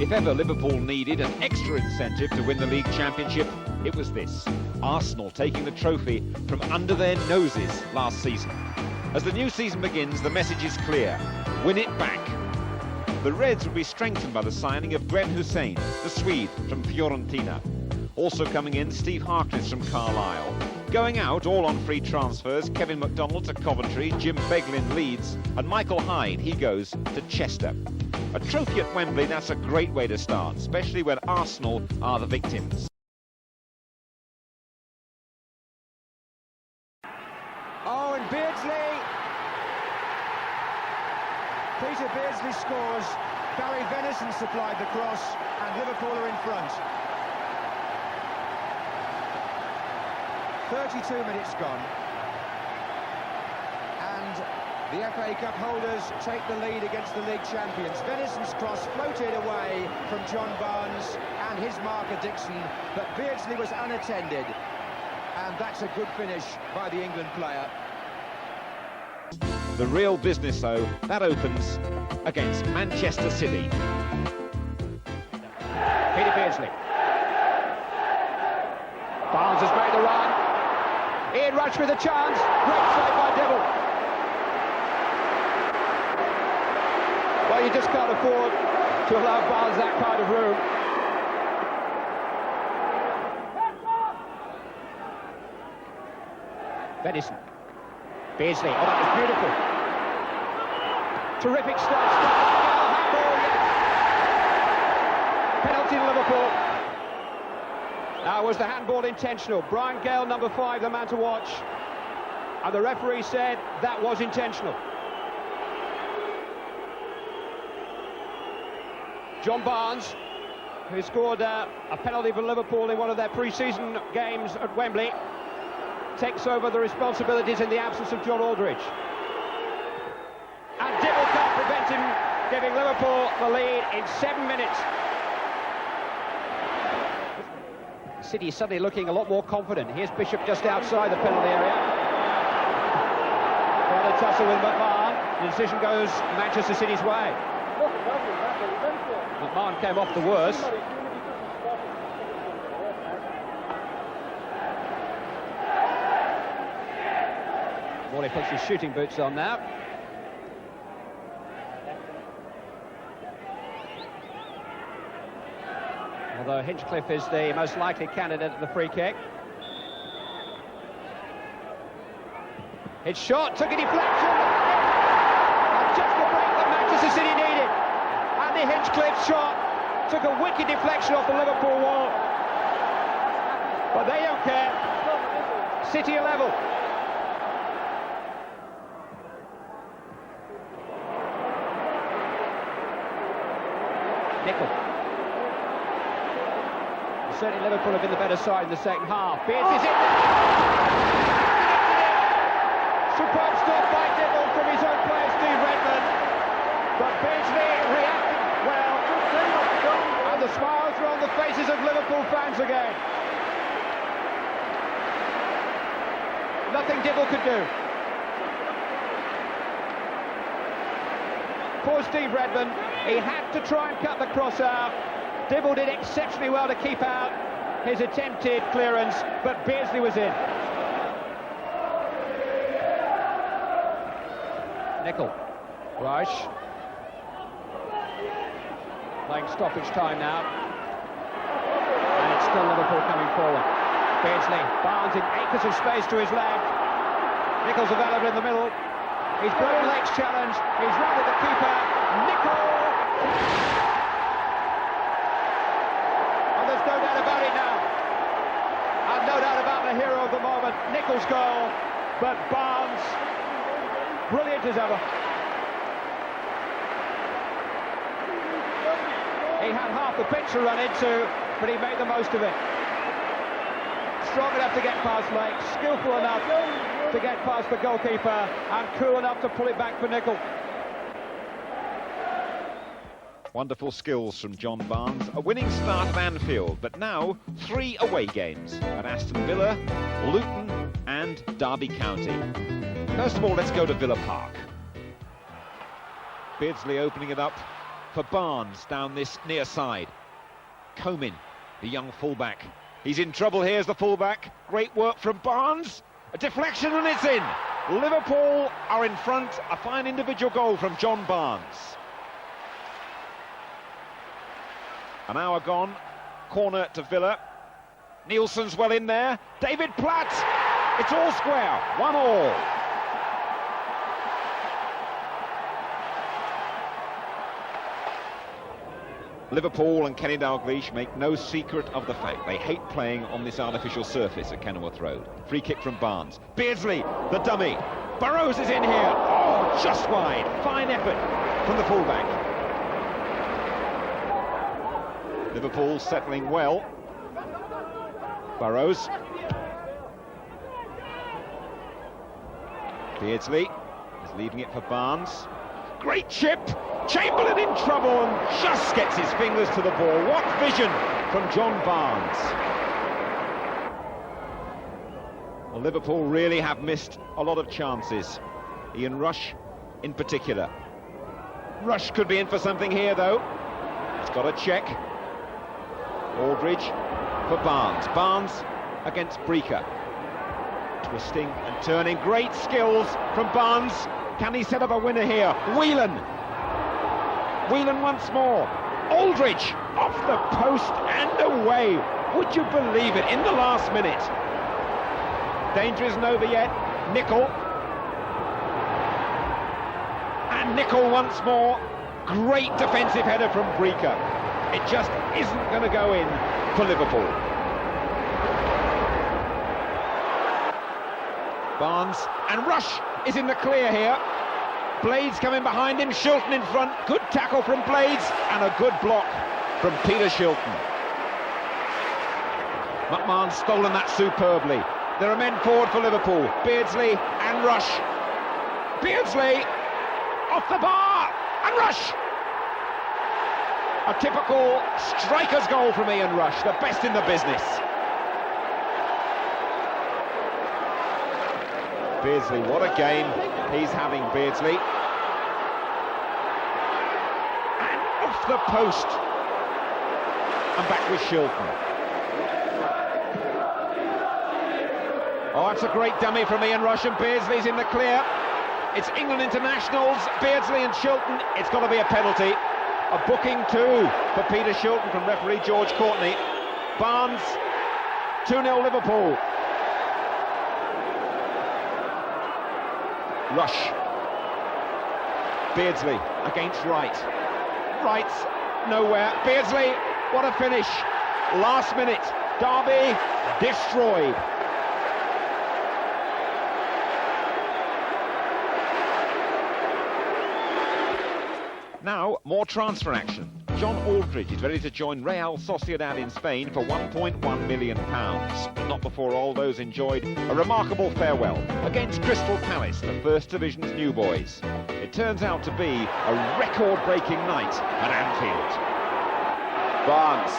If ever Liverpool needed an extra incentive to win the league championship, it was this. Arsenal taking the trophy from under their noses last season. As the new season begins, the message is clear. Win it back. The Reds will be strengthened by the signing of Gwen Hussein, the Swede from Fiorentina. Also coming in, Steve Harkness from Carlisle. Going out, all on free transfers, Kevin McDonald to Coventry, Jim Beglin Leeds, and Michael Hyde, he goes to Chester. A trophy at Wembley, that's a great way to start, especially when Arsenal are the victims. Oh, and Beardsley! Peter Beardsley scores. Barry Venison supplied the cross, and Liverpool are in front. 32 minutes gone. And the FA Cup holders take the lead against the league champions. Venison's cross floated away from John Barnes and his marker Dixon, but Beardsley was unattended. And that's a good finish by the England player. The real business, though, that opens against Manchester City. Peter Beardsley. Barnes has made the run. Ian Rush with a chance. Great save by Dibble. Well, you just can't afford to allow Barnes that kind of room. Venison. Beardsley. Oh, that was beautiful. Terrific start. Handball, yes. Penalty to Liverpool. Now, was the handball intentional? Brian Gale, number 5, the man to watch. And the referee said that was intentional. John Barnes, who scored a penalty for Liverpool in one of their pre-season games at Wembley, takes over the responsibilities in the absence of John Aldridge. And Dibble can't prevent him giving Liverpool the lead in 7 minutes. City is suddenly looking a lot more confident. Here's Bishop just outside the penalty area. Well, a tussle with McMahon. The decision goes Manchester City's way. McMahon came off the worst. Morley puts his shooting boots on now. Although Hinchcliffe is the most likely candidate at the free kick. His shot took a deflection. And just the break that Manchester City needed. Andy Hinchcliffe's shot took a wicked deflection off the Liverpool wall. But they don't care. City are level. Nickel. Certainly Liverpool have been the better side in the second half. Beardsley's in. Superb stop by Dibble from his own player, Steve Redmond. But Beardsley reacted well. And the smiles are on the faces of Liverpool fans again. Nothing Dibble could do. Poor Steve Redmond. He had to try and cut the cross out. Dibble did exceptionally well to keep out his attempted clearance, but Beardsley was in. Nickel. Rush. Playing stoppage time now. And it's still Liverpool coming forward. Beardsley. Barnes in acres of space to his left. Nickel's available in the middle. He's broken legs challenge. He's run with the keeper. Nickel! There's no doubt about it now. And no doubt about the hero of the moment, Nickel's goal. But Barnes, brilliant as ever. He had half the pitch to run into, but he made the most of it. Strong enough to get past Lake, skillful enough to get past the goalkeeper, and cool enough to pull it back for Nickel. Wonderful skills from John Barnes. A winning start at Anfield, but now 3 away games at Aston Villa, Luton and Derby County. First of all, let's go to Villa Park. Beardsley opening it up for Barnes down this near side. Comin, the young fullback. He's in trouble here as the fullback. Great work from Barnes. A deflection and it's in. Liverpool are in front. A fine individual goal from John Barnes. An hour gone. Corner to Villa. Nielsen's well in there. David Platt. It's all square. 1-1. Liverpool and Kenny Dalglish make no secret of the fact they hate playing on this artificial surface at Kenilworth Road. Free kick from Barnes. Beardsley, the dummy. Burrows is in here. Oh, just wide. Fine effort from the fullback. Liverpool settling well. Burrows. Beardsley is leaving it for Barnes. Great chip. Chamberlain in trouble and just gets his fingers to the ball. What vision from John Barnes. Well, Liverpool really have missed a lot of chances. Ian Rush in particular. Rush could be in for something here though. He's got a check. Aldridge for Barnes. Barnes against Breaker. Twisting and turning. Great skills from Barnes. Can he set up a winner here? Whelan once more. Aldridge off the post and away. Would you believe it? In the last minute. Danger isn't over yet. Nicol. And Nicol once more. Great defensive header from Breaker. It just isn't going to go in for Liverpool. Barnes and Rush is in the clear here. Blades coming behind him, Shilton in front. Good tackle from Blades and a good block from Peter Shilton. McMahon's stolen that superbly. There are men forward for Liverpool. Beardsley and Rush. Beardsley off the bar and Rush. A typical striker's goal from Ian Rush, the best in the business. Beardsley, what a game he's having, Beardsley. And off the post. And back with Shilton. Oh, that's a great dummy from Ian Rush, and Beardsley's in the clear. It's England internationals, Beardsley and Shilton. It's got to be a penalty. A booking too for Peter Shilton from referee George Courtney. Barnes, 2-0 Liverpool. Rush. Beardsley against Wright. Wright's nowhere. Beardsley, what a finish. Last minute. Derby destroyed. Now, more transfer action. John Aldridge is ready to join Real Sociedad in Spain for £1.1 million. But not before all those enjoyed a remarkable farewell against Crystal Palace, the First Division's new boys. It turns out to be a record-breaking night at Anfield. Barnes.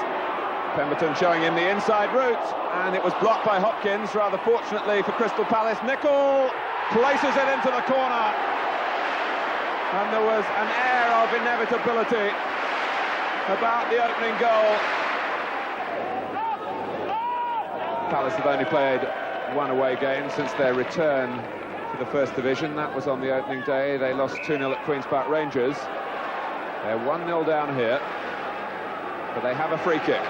Pemberton showing him the inside route, and it was blocked by Hopkins, rather fortunately for Crystal Palace. Nicol places it into the corner. And there was an air of inevitability about the opening goal. Palace have only played one away game since their return to the First Division. That was on the opening day. They lost 2-0 at Queen's Park Rangers. They're 1-0 down here, but they have a free kick.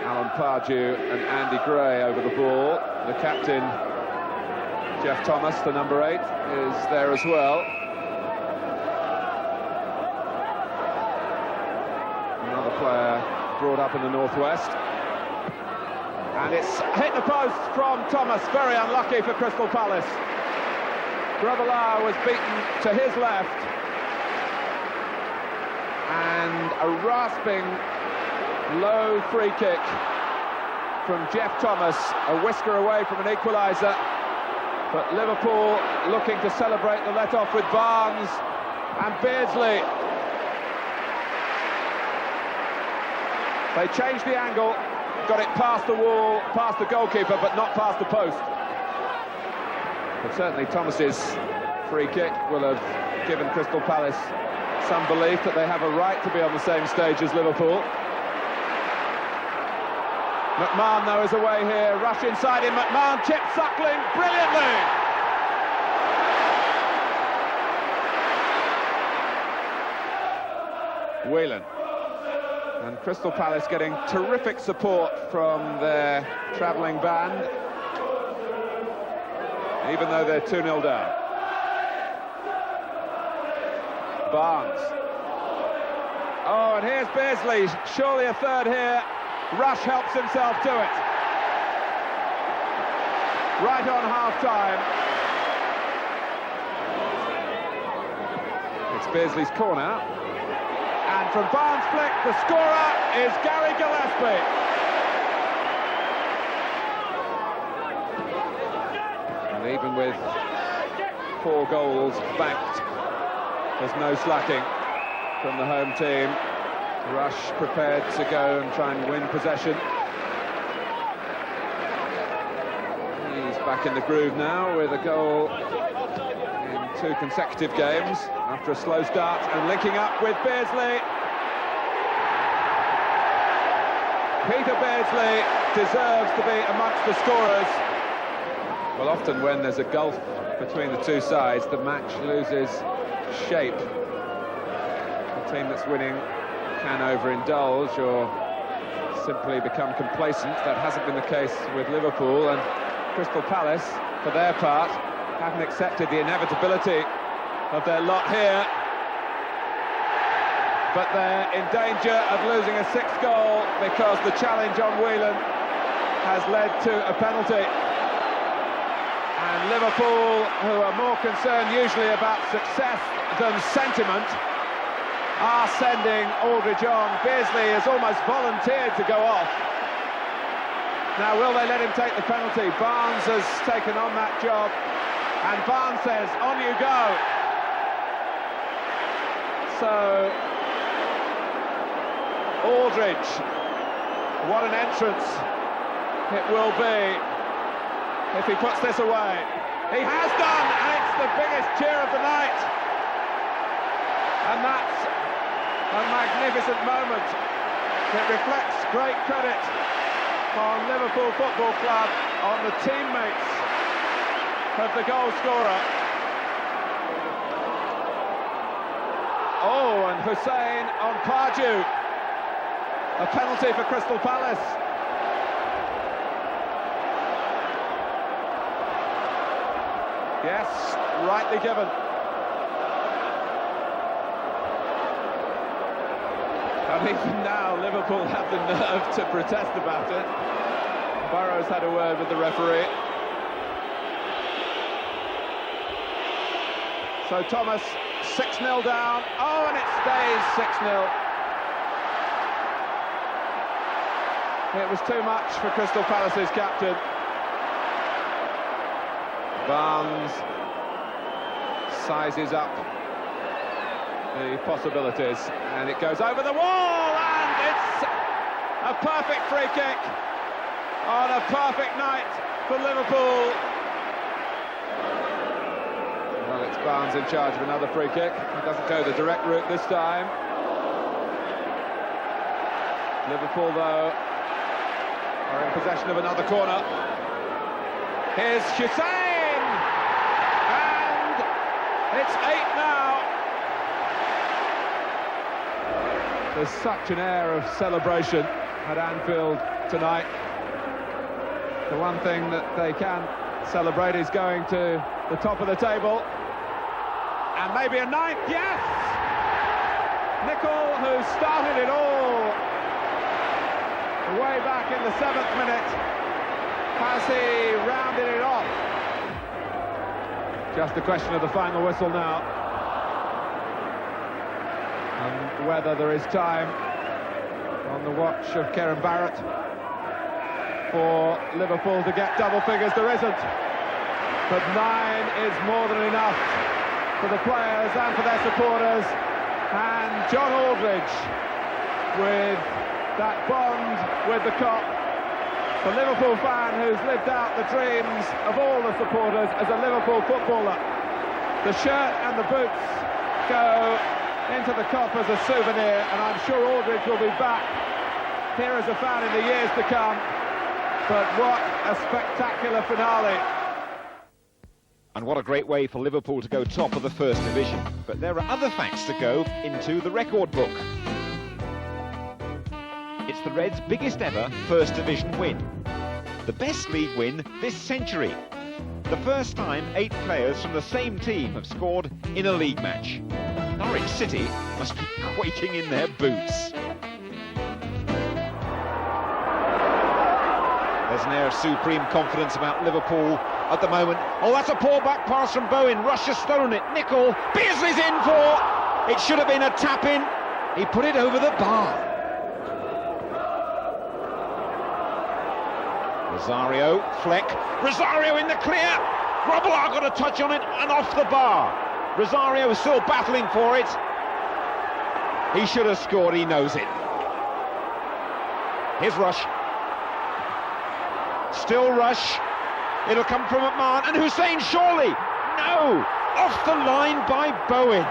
Alan Pardew and Andy Gray over the ball. The captain, Jeff Thomas, the number 8, is there as well. Another player brought up in the northwest. And it's hit the post from Thomas. Very unlucky for Crystal Palace. Grobbelaar was beaten to his left. And a rasping low free kick from Jeff Thomas, a whisker away from an equaliser, but Liverpool looking to celebrate the let-off with Barnes and Beardsley. They changed the angle, got it past the wall, past the goalkeeper, but not past the post. But certainly Thomas's free kick will have given Crystal Palace some belief that they have a right to be on the same stage as Liverpool. McMahon, though, is away here. Rush inside him. McMahon chips Suckling brilliantly. Whelan. And Crystal Palace getting terrific support from their travelling band, even though they're 2-0 down. Barnes. Oh, and here's Beardsley. Surely a third here. Rush helps himself to it. Right on half-time. It's Beardsley's corner. And from Barnes' flick, the scorer is Gary Gillespie. And even with 4 goals banked, there's no slacking from the home team. Rush prepared to go and try and win possession. He's back in the groove now with a goal in 2 consecutive games after a slow start, and linking up with Beardsley. Peter Beardsley deserves to be amongst the scorers. Well, often when there's a gulf between the two sides, the match loses shape. The team that's winning can overindulge or simply become complacent. That hasn't been the case with Liverpool, and Crystal Palace, for their part, haven't accepted the inevitability of their lot here. But they're in danger of losing a 6th goal because the challenge on Whelan has led to a penalty. And Liverpool, who are more concerned usually about success than sentiment, are sending Aldridge on. Beardsley has almost volunteered to go off. Now, will they let him take the penalty? Barnes has taken on that job, and Barnes says, on you go. So, Aldridge, what an entrance it will be if he puts this away. He has done, and it's the biggest cheer of the night. And that's a magnificent moment. It reflects great credit on Liverpool Football Club, on the teammates of the goal scorer. Oh, and Hussein on Pardew. A penalty for Crystal Palace. Yes, rightly given. And even now, Liverpool have the nerve to protest about it. Burrows had a word with the referee. So Thomas, 6-0 down. Oh, and it stays 6-0. It was too much for Crystal Palace's captain. Barnes sizes up the possibilities, and it goes over the wall, and it's a perfect free kick on a perfect night for Liverpool. Well, it's Barnes in charge of another free kick. He doesn't go the direct route this time. Liverpool, though, are in possession of another corner. Here's Hussein, and it's 8 now. There's such an air of celebration at Anfield tonight. The one thing that they can celebrate is going to the top of the table. And maybe a 9th, yes! Nicol, who started it all way back in the 7th minute, has he rounded it off? Just a question of the final whistle now. And whether there is time on the watch of Kieran Barrett for Liverpool to get double figures. There isn't. But 9 is more than enough for the players and for their supporters. And John Aldridge, with that bond with the Kop, The Liverpool fan who's lived out the dreams of all the supporters as a Liverpool footballer. The shirt and the boots go into the Kop as a souvenir, and I'm sure Aldridge will be back here as a fan in the years to come. But what a spectacular finale. And what a great way for Liverpool to go top of the First Division. But there are other facts to go into the record book. It's the Reds' biggest ever First Division win. The best league win this century. The first time 8 players from the same team have scored in a league match. Norwich City must be quaking in their boots. There's an air of supreme confidence about Liverpool at the moment. Oh, that's a poor back pass from Bowen. Rush has stolen it. Nicol, Beardsley's in for. It should have been a tap-in. He put it over the bar. Rosario, Fleck. Rosario in the clear. Grobbelaar got a touch on it and off the bar. Rosario is still battling for it. He should have scored. He knows it. Here's Rush. Still Rush. It'll come from McMahon and Hussein surely. No! Off the line by Bowen.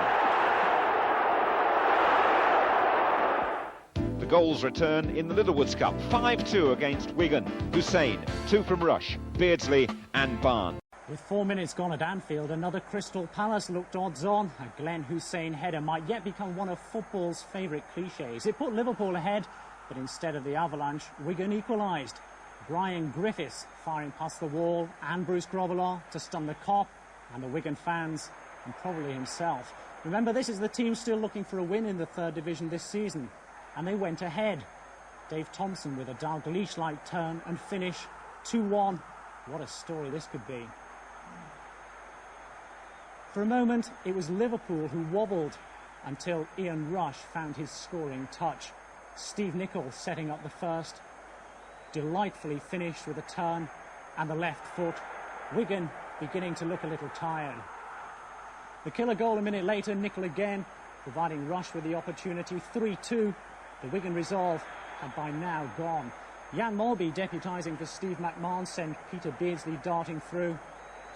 The goals return in the Littlewoods Cup. 5-2 against Wigan. Hussein, 2 from Rush, Beardsley and Barnes. With 4 minutes gone at Anfield, another Crystal Palace looked odds on. A Glenn Hussein header might yet become one of football's favourite cliches. It put Liverpool ahead, but instead of the avalanche, Wigan equalised. Brian Griffiths firing past the wall and Bruce Grobbelaar to stun the Kop and the Wigan fans and probably himself. Remember, this is the team still looking for a win in the third division this season, and they went ahead. Dave Thompson with a Dalglish-like turn and finish 2-1. What a story this could be. For a moment, it was Liverpool who wobbled until Ian Rush found his scoring touch. Steve Nicol setting up the first. Delightfully finished with a turn and the left foot. Wigan beginning to look a little tired. The killer goal a minute later, Nicol again, providing Rush with the opportunity. 3-2. The Wigan resolve had by now gone. Jan Molby deputising for Steve McMahon sent Peter Beardsley darting through.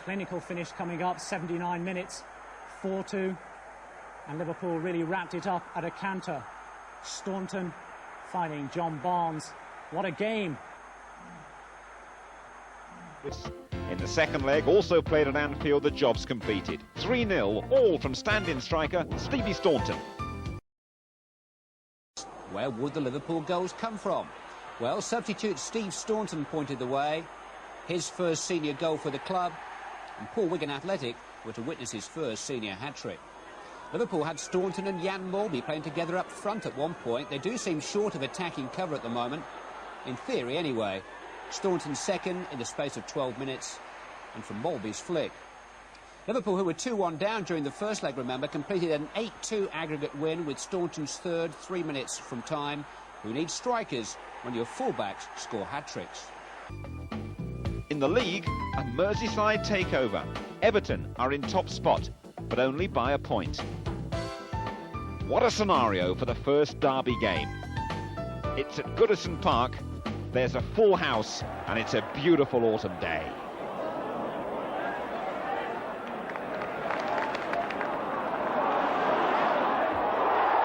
Clinical finish coming up, 79 minutes, 4-2. And Liverpool really wrapped it up at a canter. Staunton finding John Barnes. What a game. In the second leg, also played at Anfield, the job's completed. 3-0, all from stand-in striker Stevie Staunton. Where would the Liverpool goals come from? Well, substitute Steve Staunton pointed the way. His first senior goal for the club. And poor Wigan Athletic were to witness his first senior hat-trick. Liverpool had Staunton and Jan Molby playing together up front at one point. They do seem short of attacking cover at the moment. In theory, anyway. Staunton's second in the space of 12 minutes, and from Molby's flick. Liverpool, who were 2-1 down during the first leg, remember, completed an 8-2 aggregate win with Staunton's third 3 minutes from time. Who needs strikers when your fullbacks score hat-tricks? In the league, a Merseyside takeover. Everton are in top spot, but only by a point. What a scenario for the first derby game. It's at Goodison Park. There's a full house, and it's a beautiful autumn day.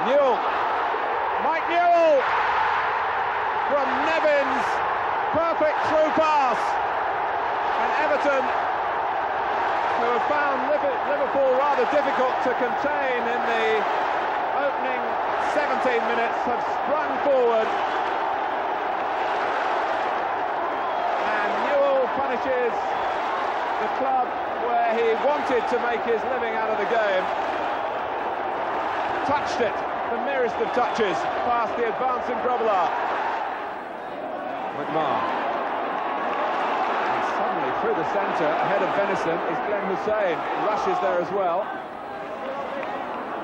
Newell, Mike Newell from Nevins, perfect through pass, and Everton, who have found Liverpool rather difficult to contain in the opening 17 minutes, have sprung forward, and Newell punishes the club where he wanted to make his living out of the game. Touched it, the merest of touches, past the advancing Grobbelaar. McMahon. And suddenly through the centre, ahead of Venison, is Glenn Hussein. Rush is there as well.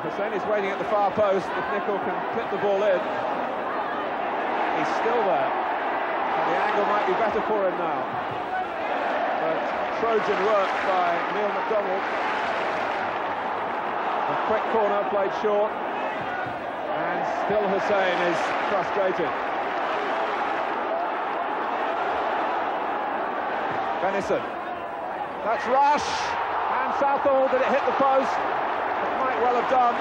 Hussein is waiting at the far post, if Nicol can clip the ball in. He's still there. And the angle might be better for him now. But Trojan work by Neil MacDonald. A quick corner played short, and still Hussein is frustrated. Tennyson. That's Rush. And Southall, did it hit the post? It might well have done.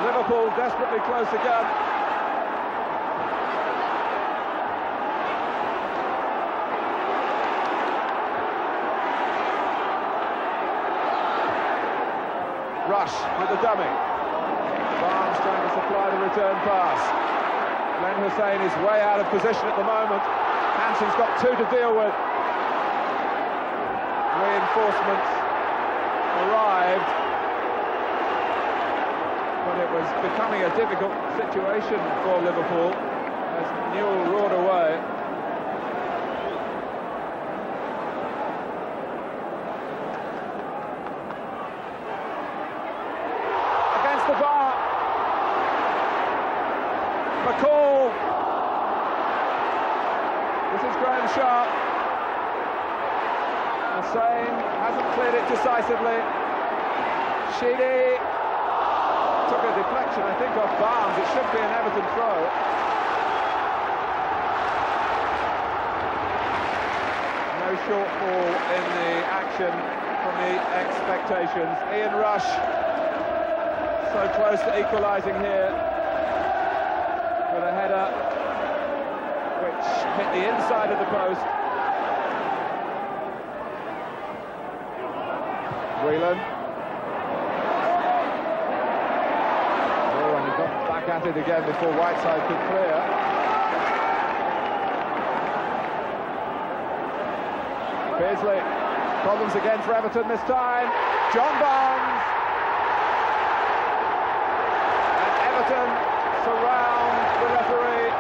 Liverpool desperately close again. Rush with the dummy. Barnes trying to supply the return pass. Glenn Hussein is way out of position at the moment. Hansen's got two to deal with. Reinforcements arrived, but it was becoming a difficult situation for Liverpool as Newell roared away. Against the bar. McCall. This is Graham Sharp. Hussein hasn't cleared it decisively. Sheedy took a deflection, I think, off Barnes. It should be an Everton throw. No shortfall in the action from the expectations. Ian Rush so close to equalising here with a header which hit the inside of the post. Whelan. Oh, and he got back at it again before Whiteside could clear. Beardsley. Problems again for Everton this time. John Barnes. And Everton surround the referee.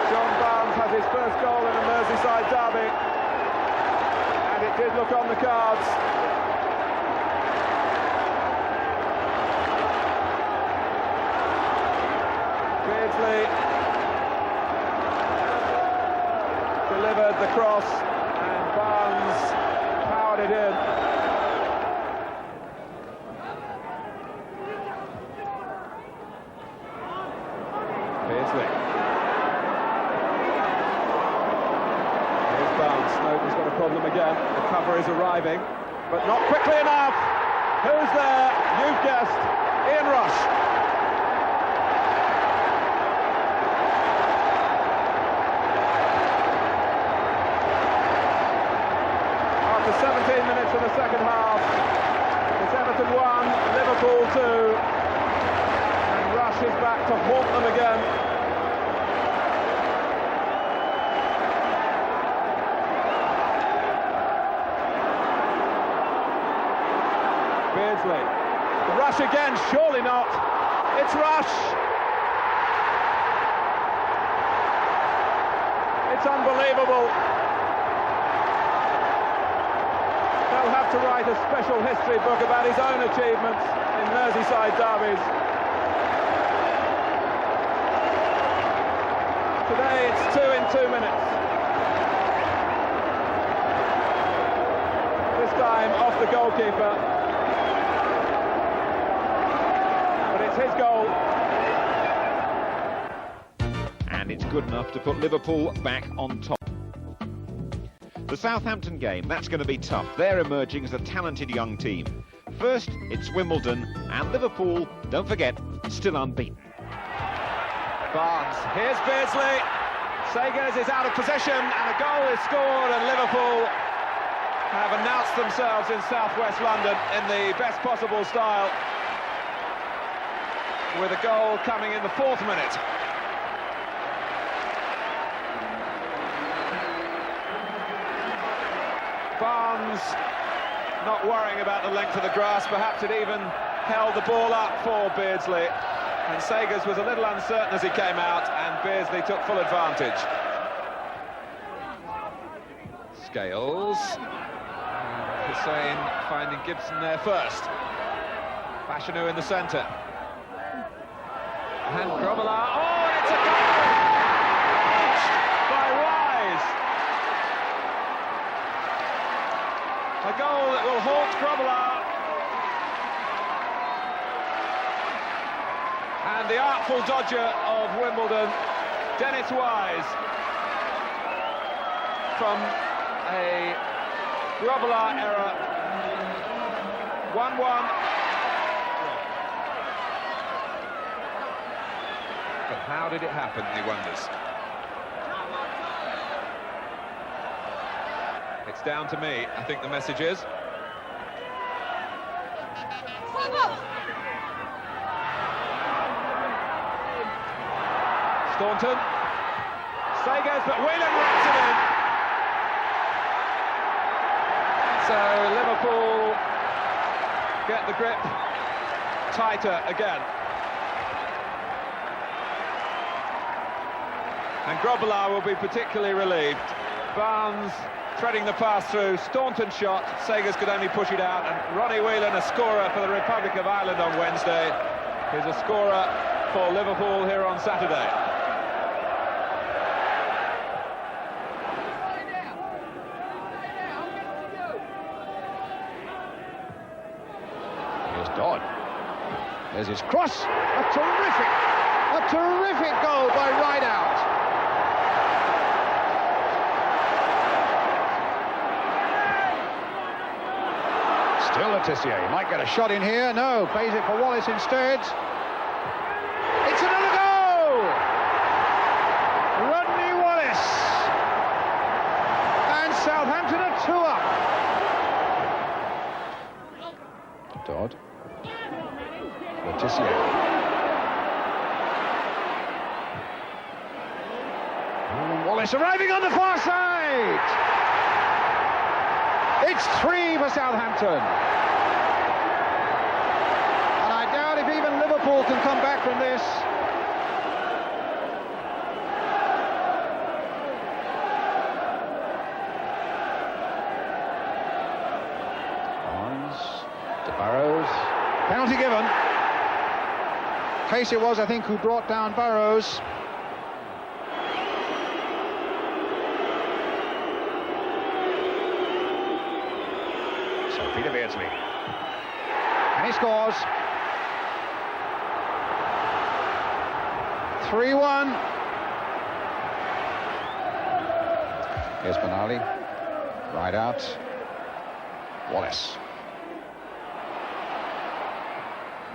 John Barnes has his first goal in a Merseyside derby. And it did look on the cards. Beardsley delivered the cross and Barnes powered it in. Beardsley. Snowden's got a problem again. The cover is arriving, but not quickly enough. Who's there? You've guessed. Ian Rush. After 17 minutes of the second half, it's Everton 1, Liverpool 2, and Rush is back to haunt them again. Beardsley. Rush again, surely not. It's Rush. It's unbelievable. They'll have to write a special history book about his own achievements in Merseyside derbies. Today it's 2 in 2 minutes. This time off the goalkeeper. His goal. And it's good enough to put Liverpool back on top. The Southampton game, that's going to be tough. They're emerging as a talented young team. First, it's Wimbledon, and Liverpool, don't forget, still unbeaten. Barnes, here's Beardsley. Sagers is out of possession, and a goal is scored, and Liverpool have announced themselves in southwest London in the best possible style, with a goal coming in the 4th minute. Barnes not worrying about the length of the grass, perhaps it even held the ball up for Beardsley, and Sagers was a little uncertain as he came out, and Beardsley took full advantage. Scales, Hussein finding Gibson there first. Fashanu in the centre. And Grobbelaar, oh, it's a goal! By Wise. A goal that will haunt Grobbelaar. And the artful dodger of Wimbledon Dennis Wise from a Grobbelaar error. 1-1. But how did it happen, he wonders. It's down to me, I think the message is. Staunton. Sagers, but Whelan wraps it in. So Liverpool get the grip tighter again. And Grobbelaar will be particularly relieved. Barnes threading the pass through, Staunton shot, Sagers could only push it out, and Ronnie Whelan, a scorer for the Republic of Ireland on Wednesday, is a scorer for Liverpool here on Saturday. Here's Dodd. There's his cross. A terrific goal by Rideout. Still Letitia, he might get a shot in here. No, plays it for Wallace instead. It's another goal! Rodney Wallace. And Southampton are 2 up. Dodd. Letitia. Wallace arriving on the far side. It's 3 for Southampton. And I doubt if even Liverpool can come back from this. Barnes to Burrows. Penalty given. Case it was, I think, who brought down Burrows. Peter Beardsley. And he scores. 3-1. Here's Benali. Right out. Wallace.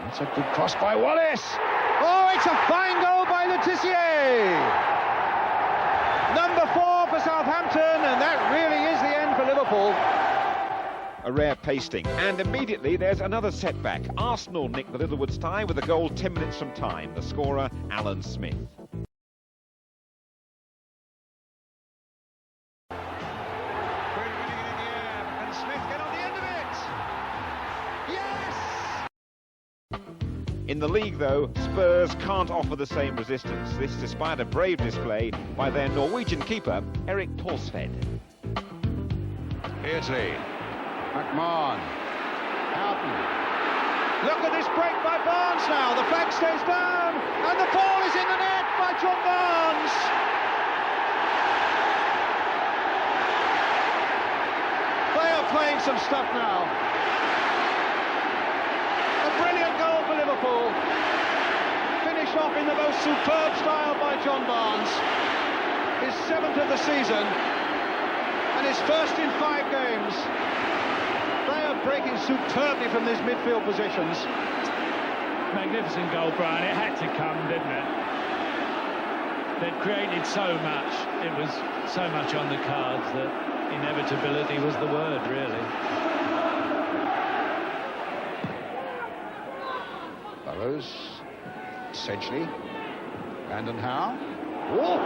That's a good cross by Wallace. Oh, it's a fine goal by Letitia. Number 4 for Southampton, and that really is the end for Liverpool. A rare pasting, and immediately there's another setback. Arsenal nick the Littlewoods tie with a goal 10 minutes from time. The scorer, Alan Smith. And Smith get on the end of it. Yes! In the league, though, Spurs can't offer the same resistance. This despite a brave display by their Norwegian keeper, Erik Thorsved. Beardsley. McMahon. Houghton. Look at this break by Barnes now. The flag stays down. And the ball is in the net by John Barnes. They are playing some stuff now. A brilliant goal for Liverpool. Finished off in the most superb style by John Barnes. His 7th of the season. And his first in 5 games. Breaking superbly from these midfield positions. Magnificent goal, Brian. It had to come, didn't it? They'd created so much. It was so much on the cards that inevitability was the word, really. Burrows, Sedgley, Brandon Howe. Oh,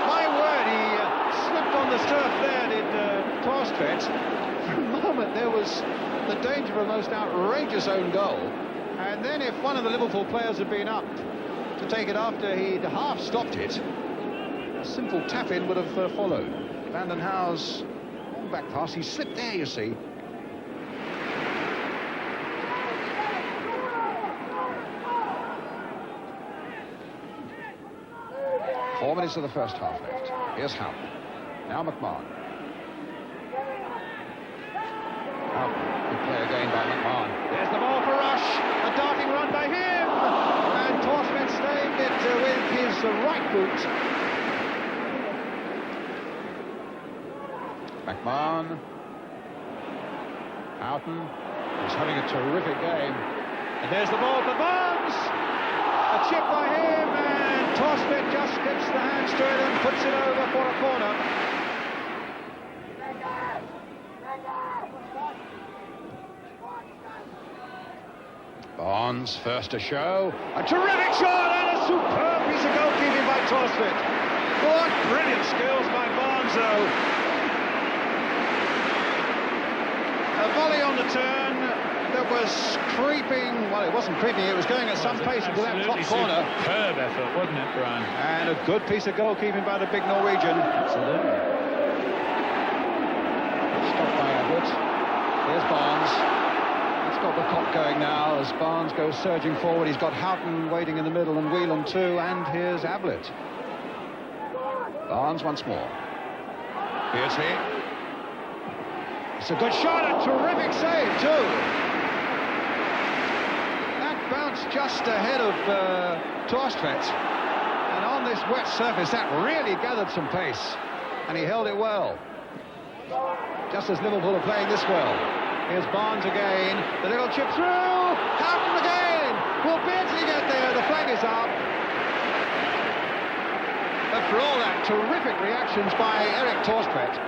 my word, he slipped on the turf there, did Thorsved. For a moment, there was the danger of a most outrageous own goal. And then if one of the Liverpool players had been up to take it after he'd half stopped it, a simple tap-in would have followed. Brandon Howe's long back pass, he slipped there, you see. Four minutes of the first half left. Here's Howe. Now McMahon. Good play again by McMahon. There's the ball for Rush. A darting run by him. And Thorsved staying it with his right boot. McMahon. Houghton. He's having a terrific game. And there's the ball for Barnes. A chip by him, and Tosbit just gets the hands to it and puts it over for a corner. Barnes, first to show. A terrific shot and a superb piece of goalkeeping by Tosbit. What brilliant skills by Barnes, though. A volley on the turn that was creeping. Well, it wasn't creeping, it was going at some pace into that top corner. Superb effort, wasn't it, Brian? And a good piece of goalkeeping by the big Norwegian. Absolutely. Stopped by Ablett. Here's Barnes. He's got the clock going now as Barnes goes surging forward. He's got Houghton waiting in the middle and Whelan too, and here's Ablett. Barnes once more. Beardsley. It's a good shot, a terrific save too. That bounced just ahead of Torstvedt, and on this wet surface that really gathered some pace, and he held it well. Just as Liverpool are playing this well. Here's Barnes again, the little chip through, Houghton again. Will Beardsley get there? The flag is up. But for all that, terrific reactions by Erik Torstvedt.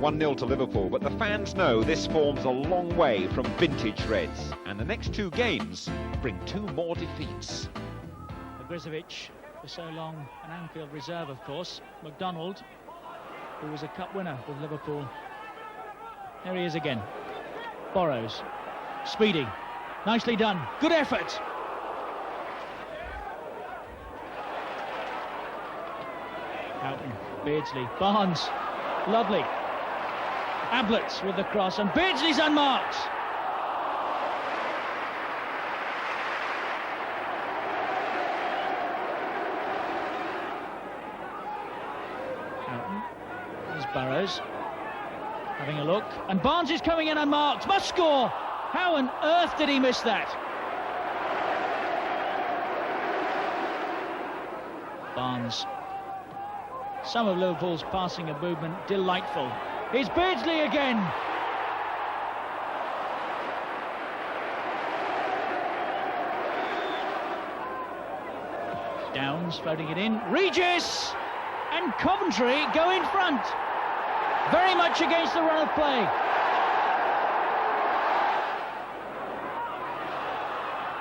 1-0 to Liverpool, but the fans know this form's a long way from vintage Reds, and the next two games bring 2 more defeats. Grizovic, for so long an Anfield reserve, of course. McDonald, who was a cup winner with Liverpool. There he is again. Burrows, speedy, nicely done, good effort. Houghton, Beardsley, Barnes, lovely. Ablett with the cross, and Beardsley's unmarked. Houghton, there's Burrows, having a look, and Barnes is coming in unmarked, must score! How on earth did he miss that? Barnes. Some of Liverpool's passing and movement, delightful. It's Beardsley again. Downs floating it in. Regis! And Coventry go in front. Very much against the run of play.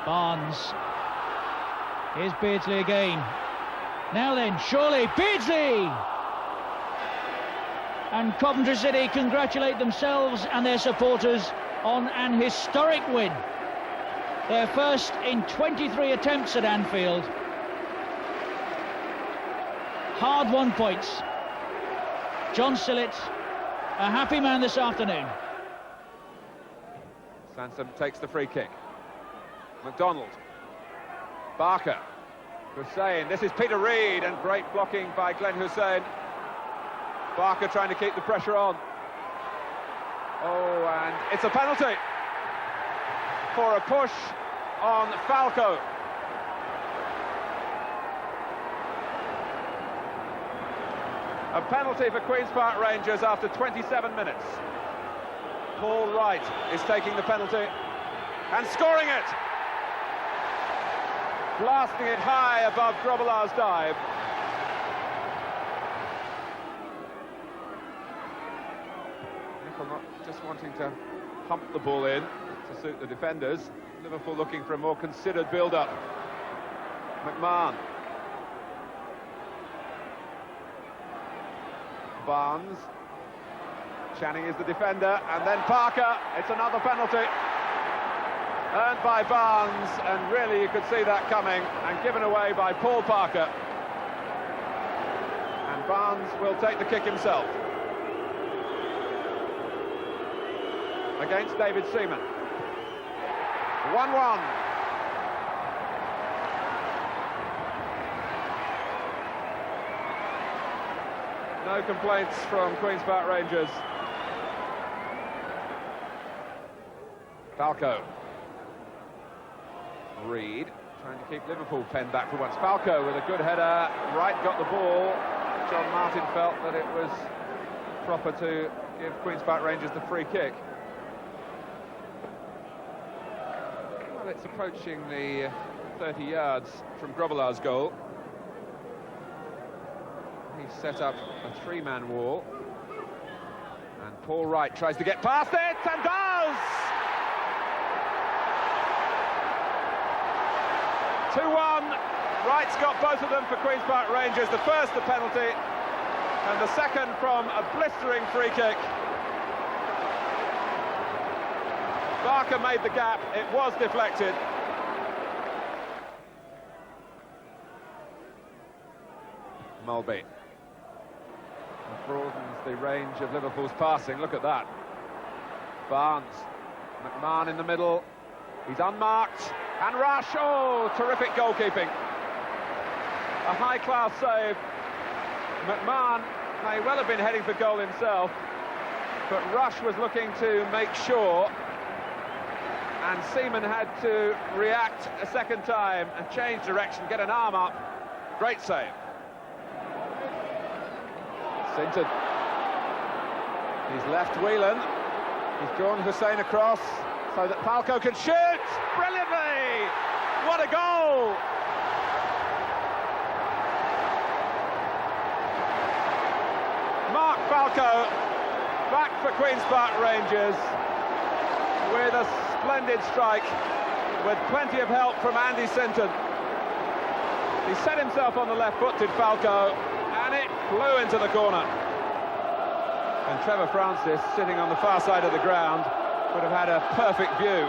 Barnes. Here's Beardsley again. Now then, surely, Beardsley! And Coventry City congratulate themselves and their supporters on an historic win. Their first in 23 attempts at Anfield. Hard-won points. John Sillett, a happy man this afternoon. Sansom takes the free kick. McDonald. Barker. Hussein. This is Peter Reid, and great blocking by Glenn Hussein. Barker trying to keep the pressure on. Oh, and it's a penalty for a push on Falco. A penalty for Queen's Park Rangers after 27 minutes. Paul Wright is taking the penalty and scoring it. Blasting it high above Grobbelaar's dive. Nicol not just wanting to pump the ball in to suit the defenders. Liverpool looking for a more considered build-up. McMahon. Barnes. Channing is the defender, and then Parker. It's another penalty. Earned by Barnes, and really you could see that coming, and given away by Paul Parker. And Barnes will take the kick himself. Against David Seaman. 1-1. No complaints from Queen's Park Rangers. Falco. Reid trying to keep Liverpool penned back for once. Falco with a good header. Wright got the ball. John Martin felt that it was proper to give Queen's Park Rangers the free kick. Well, it's approaching the 30 yards from Grobbelaar's goal. He set up a three-man wall. And Paul Wright tries to get past it, and does! 2-1. Wright's got both of them for Queen's Park Rangers. The first, the penalty, and the second from a blistering free kick. Barker made the gap. It was deflected. Mulby broadens the range of Liverpool's passing. Look at that. Barnes, McMahon in the middle. He's unmarked. And Rush, oh, terrific goalkeeping. A high-class save. McMahon may well have been heading for goal himself, but Rush was looking to make sure, and Seaman had to react a second time and change direction, get an arm up. Great save. Sinton. He's left Whelan. He's drawn Hussein across so that Falco can shoot brilliantly. What a goal! Mark Falco back for Queen's Park Rangers with a splendid strike, with plenty of help from Andy Sinton. He set himself on the left foot, did Falco, and it flew into the corner. And Trevor Francis, sitting on the far side of the ground, would have had a perfect view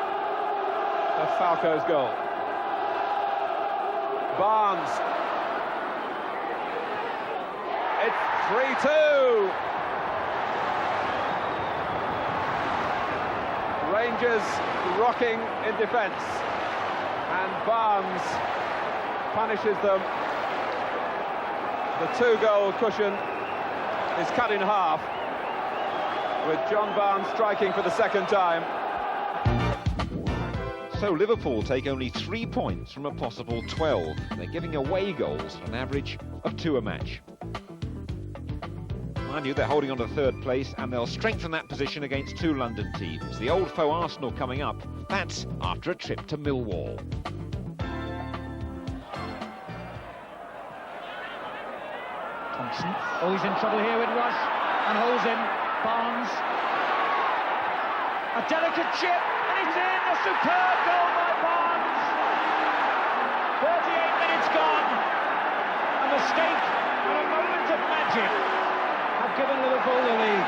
of Falco's goal. Barnes. It's 3-2. Rangers rocking in defence, and Barnes punishes them. The two-goal cushion is cut in half, with John Barnes striking for the second time. So Liverpool take only 3 points from a possible 12. They're giving away goals an average of 2 a match. Mind you, they're holding on to third place, and they'll strengthen that position against 2 London teams. The old foe Arsenal coming up. That's after a trip to Millwall. Thompson. Oh, he's in trouble here with Rush, and holds him. Barnes. A delicate chip, and it's in. A superb goal by Barnes. 38 minutes gone. A mistake and a moment of magic have given Liverpool the lead.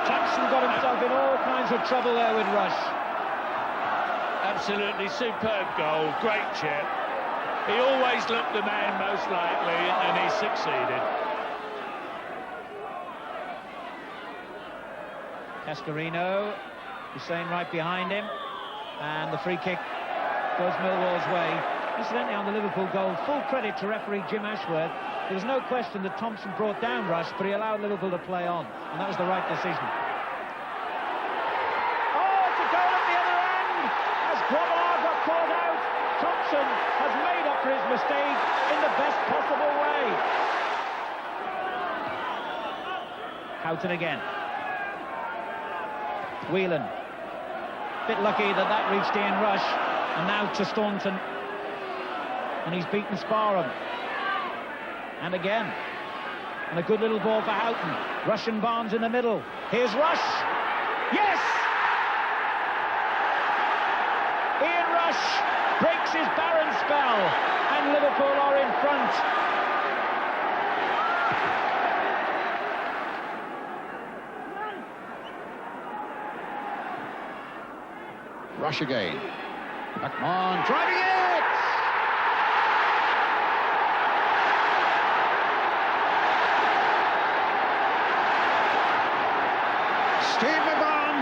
Thompson got himself in all kinds of trouble there with Rush. Absolutely superb goal, great chip. He always looked the man most likely, and he succeeded. Cascarino, Hussein right behind him, and the free kick goes Millwall's way. Incidentally, on the Liverpool goal, full credit to referee Jim Ashworth. There was no question that Thompson brought down Rush, but he allowed Liverpool to play on, and that was the right decision. Oh, it's a goal at the other end! As Grobbelaar got caught out, Thompson has made up for his mistake in the best possible way. Houghton again. Whelan. Bit lucky that reached Ian Rush, and now to Staunton. And he's beaten Sparham. And again. And a good little ball for Houghton. Rush and Barnes in the middle. Here's Rush. Yes! Ian Rush breaks his barren spell, and Liverpool are in front. Rush again. McMahon driving it! Steve McMahon,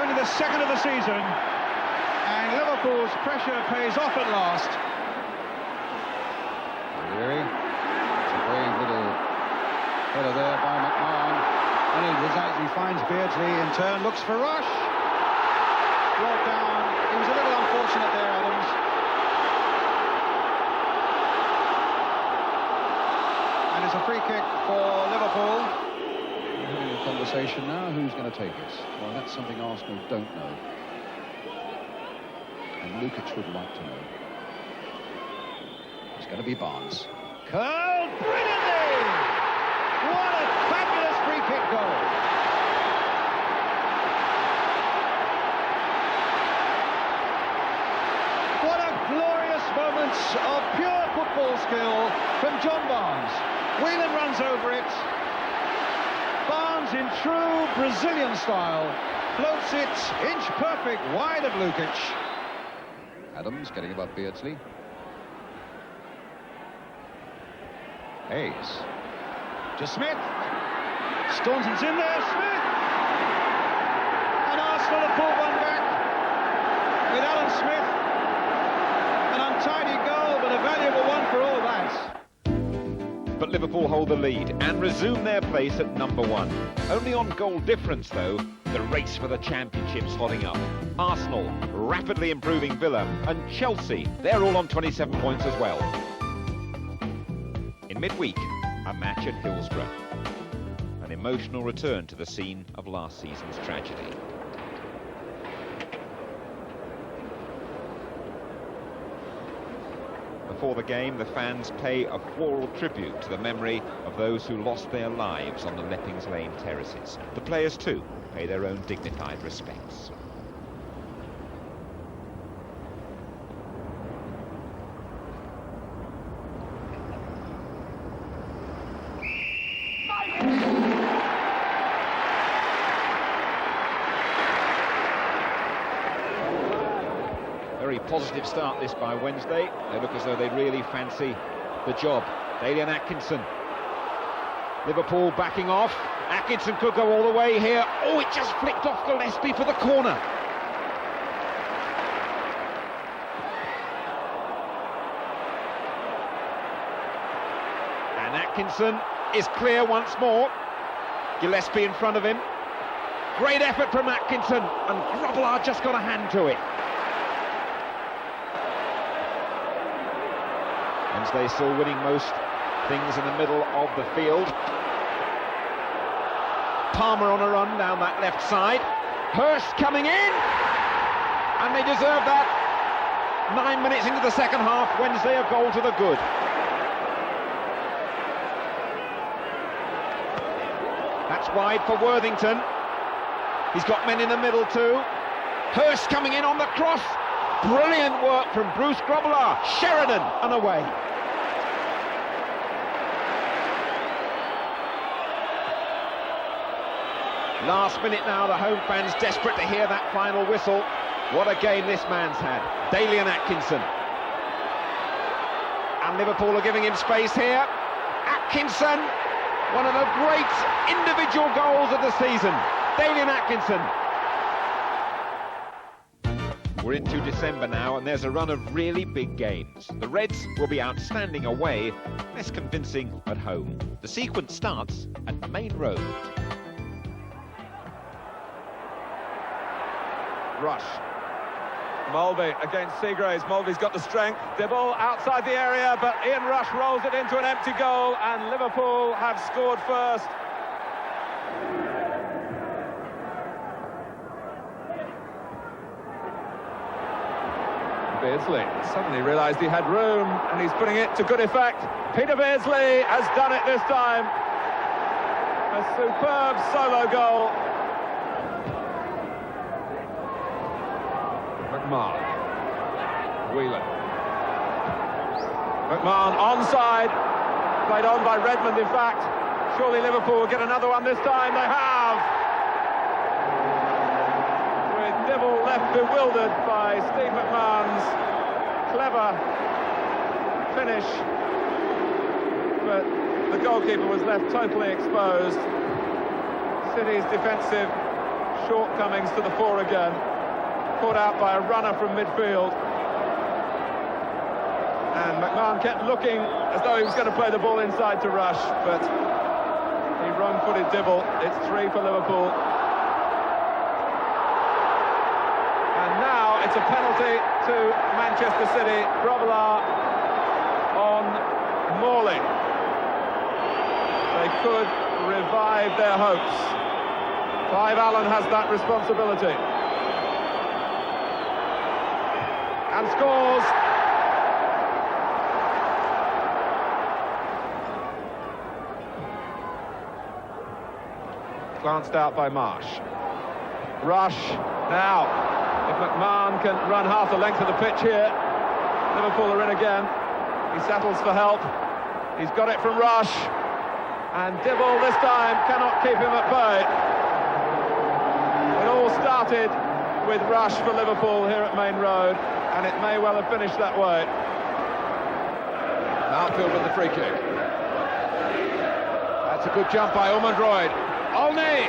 only the second of the season, and Liverpool's pressure pays off at last. Leary, it's a brave little header there by McMahon. And he finds Beardsley in turn, looks for Rush. Brought down. He was a little unfortunate there, Adams. free kick for Liverpool. We're having a conversation now. Who's going to take it? Well, that's something Arsenal don't know. And Lukic would like to know. It's going to be Barnes. Curled brilliantly! What a fabulous free kick goal! What a glorious moment of pure football skill from John Barnes. Whelan runs over it. Barnes, in true Brazilian style, floats it inch perfect wide of Lukic. Adams getting above Beardsley. Hayes. To Smith. Staunton's in there. Smith! And Arsenal have pulled one back with Alan Smith. An untidy goal, but a valuable one for all that. But Liverpool hold the lead and resume their place at number 1. Only on goal difference, though, the race for the championship's hotting up. Arsenal rapidly improving Villa, and Chelsea, they're all on 27 points as well. In midweek, a match at Hillsborough. An emotional return to the scene of last season's tragedy. Before the game, the fans pay a floral tribute to the memory of those who lost their lives on the Leppings Lane terraces. The players, too, pay their own dignified respects. Very positive start this by Wednesday. They look as though they really fancy the job. Dalian Atkinson. Liverpool backing off. Atkinson could go all the way here. Oh, it just flicked off Gillespie for the corner. And Atkinson is clear once more. Gillespie in front of him. Great effort from Atkinson, and Grobbelaar just got a hand to it. Wednesday still winning most things in the middle of the field. Palmer on a run down that left side. Hurst coming in, and they deserve that. 9 minutes into the second half, Wednesday a goal to the good. That's wide for Worthington. He's got men in the middle too. Hurst coming in on the cross. Brilliant work from Bruce Grobbelaar. Sheridan and away. Last minute now, the home fans desperate to hear that final whistle. What a game this man's had. Dalian Atkinson. And Liverpool are giving him space here. Atkinson, one of the great individual goals of the season. Dalian Atkinson. We're into December now, and there's a run of really big games. The Reds will be outstanding away, less convincing at home. The sequence starts at Main Road. Rush. Mulvey against Seagraves. Mulvey's got the strength. Dibble outside the area, but Ian Rush rolls it into an empty goal, and Liverpool have scored first. Beardsley suddenly realised he had room, and he's putting it to good effect. Peter Beardsley has done it this time. A superb solo goal. McMahon. Whelan. McMahon onside. Played on by Redmond, in fact. Surely Liverpool will get another one this time. They have. With Dibble left bewildered by Steve McMahon's clever finish. But the goalkeeper was left totally exposed. City's defensive shortcomings to the fore again. Caught out by a runner from midfield. And McMahon kept looking as though he was going to play the ball inside to Rush, but he wrong-footed Dibble. It's 3 for Liverpool. And now it's a penalty to Manchester City. Grobbelaar on Morley. could revive their hopes. Clive Allen has that responsibility. And scores. Glanced out by Marsh. Rush now. If McMahon can run half the length of the pitch here, Liverpool are in again. He settles for help. He's got it from Rush. And Dibble this time cannot keep him at bay. It all started with Rush for Liverpool here at Main Road, and it may well have finished that way. Outfield with the free kick. That's a good jump by Ormondroyd. Olney!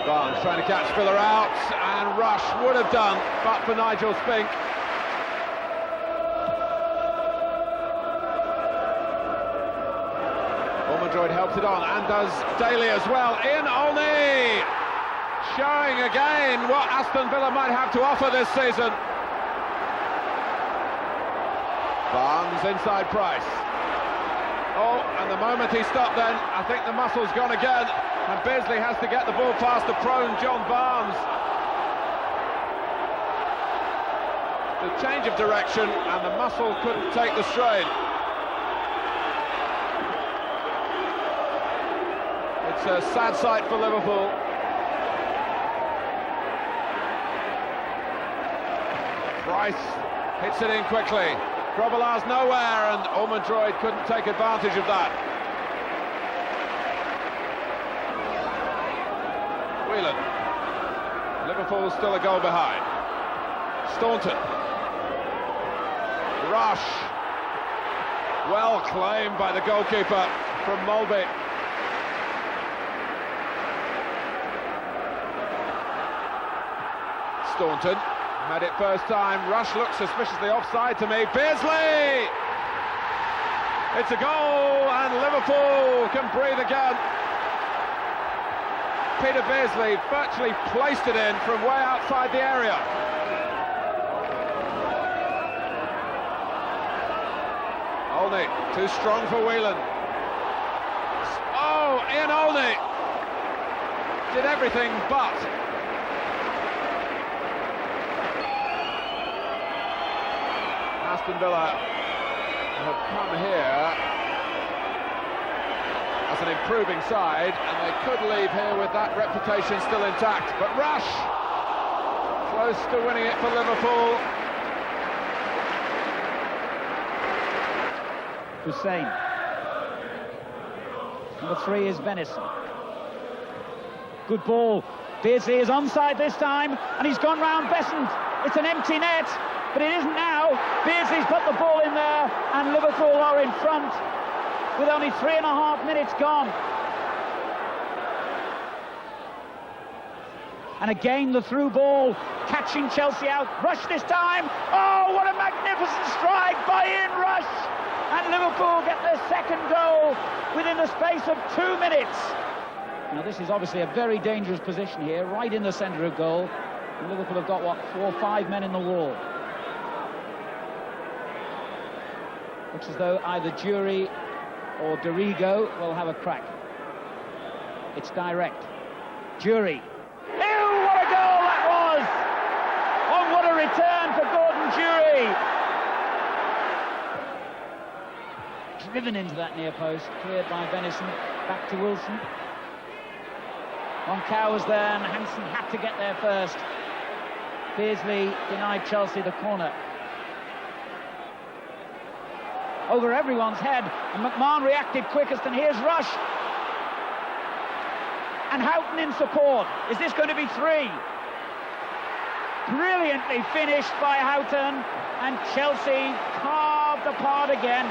Barnes trying to catch Villa out, and Rush would have done, but for Nigel Spink. Ormondroyd helps it on, and does Daly as well. In Olney! Showing again what Aston Villa might have to offer this season. Barnes inside Price. Oh, and the moment he stopped then, I think the muscle's gone again, and Beardsley has to get the ball past the prone John Barnes. The change of direction, and the muscle couldn't take the strain. It's a sad sight for Liverpool. Price hits it in quickly. Grobbelaar's nowhere, and Ormondroyd couldn't take advantage of that. Whelan. Liverpool still a goal behind. Staunton. Rush. Well claimed by the goalkeeper from Mulby. Staunton. Had it first time. Rush looks suspiciously offside to me. Beardsley! It's a goal, and Liverpool can breathe again. Peter Beardsley virtually placed it in from way outside the area. Olney, too strong for Whelan. Oh, Ian Olney did everything but. Aston Villa have come here as an improving side, and they could leave here with that reputation still intact. But Rush, close to winning it for Liverpool. Hussein. Number 3 is Venison. Good ball. Beardsley is onside this time, and he's gone round Besant. It's an empty net, but it isn't now. Beardsley's put the ball in there, and Liverpool are in front with only 3.5 minutes gone. And again the through ball, catching Chelsea out. Rush this time. Oh, what a magnificent strike by Ian Rush! And Liverpool get their second goal within the space of 2 minutes. Now this is obviously a very dangerous position here, right in the centre of goal. And Liverpool have got, what, 4 or 5 men in the wall. Looks as though either Jury or Dorigo will have a crack. It's direct. Jury. Ew, what a goal that was! Oh, what a return for Gordon Jury! Driven into that near post, cleared by Venison, back to Wilson. Moncau was there, and Hansen had to get there first. Beardsley denied Chelsea the corner. Over everyone's head, and McMahon reacted quickest, and here's Rush. And Houghton in support. Is this going to be 3? Brilliantly finished by Houghton, and Chelsea carved apart again.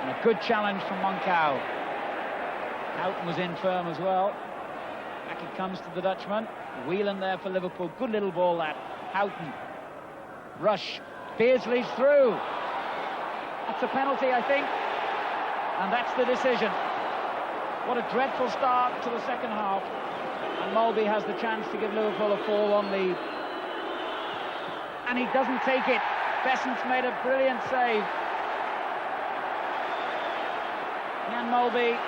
And a good challenge from Moncau. Houghton was in firm as well. Back it comes to the Dutchman. Whelan there for Liverpool. Good little ball that. Houghton. Rush. Beardsley's through. That's a penalty, I think. And that's the decision. What a dreadful start to the second half. And Mulby has the chance to give Liverpool a 4-1 lead. and he doesn't take it. Besant's made a brilliant save. Jan Molby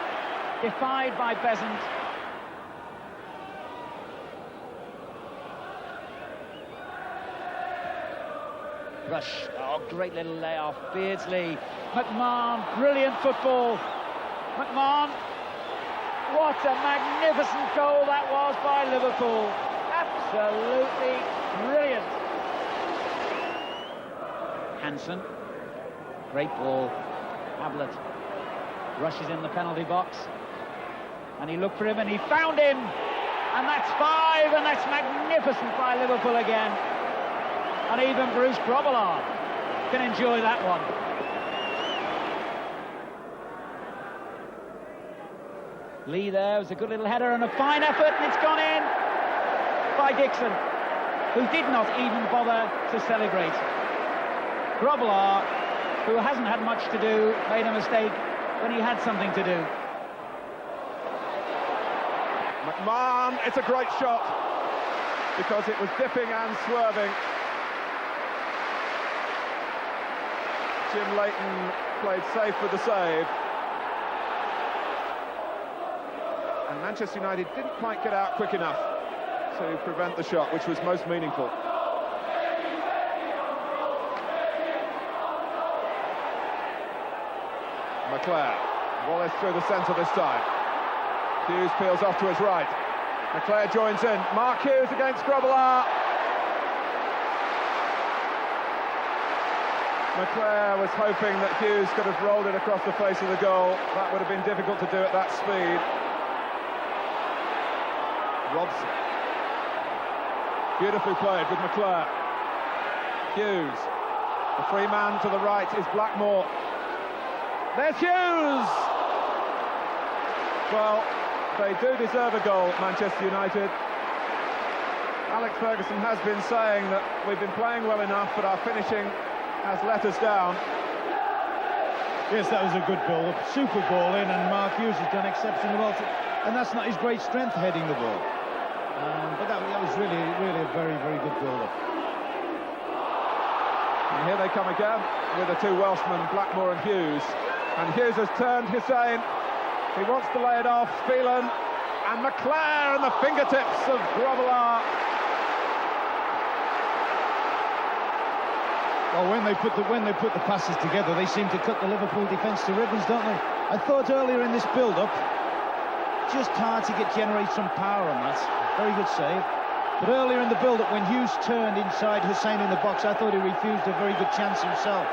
defied by Besant. Rush, oh, great little layoff. Beardsley, McMahon, brilliant football. McMahon, what a magnificent goal that was by Liverpool. Absolutely brilliant. Hansen, great ball. Ablett rushes in the penalty box, and he looked for him and he found him, and that's 5, and that's magnificent by Liverpool again. And even Bruce Grobbelaar can enjoy that one. Lee there was a good little header and a fine effort, and it's gone in by Dixon, who did not even bother to celebrate. Grobbelaar, who hasn't had much to do, made a mistake when he had something to do. McMahon, it's a great shot, because it was dipping and swerving. Jim Leighton played safe with the save. And Manchester United didn't quite get out quick enough to prevent the shot, which was most meaningful. McClare, Wallace through the centre this time. Hughes peels off to his right. McClare joins in. Mark Hughes against Grobbelaar. McClare was hoping that Hughes could have rolled it across the face of the goal. That would have been difficult to do at that speed. Robson. Beautifully played with McClare. Hughes. The free man to the right is Blackmore. There's Hughes! Well, they do deserve a goal, Manchester United. Alex Ferguson has been saying that we've been playing well enough, but our finishing has let us down. Yes, that was a good ball, a super ball in, and Mark Hughes has done exceptionally well. And that's not his great strength, heading the ball. But that was really a very, very good build-up. And here they come again with the two Welshmen, Blackmore and Hughes. And Hughes has turned Hussein. He wants to lay it off. Phelan and McClare and the fingertips of Grobbelaar. Well, when they put the passes together, they seem to cut the Liverpool defence to ribbons, don't they? I thought earlier in this build-up, just hard to generate some power on that. Very good save. But earlier in the build-up, when Hughes turned inside Hussein in the box, I thought he refused a very good chance himself.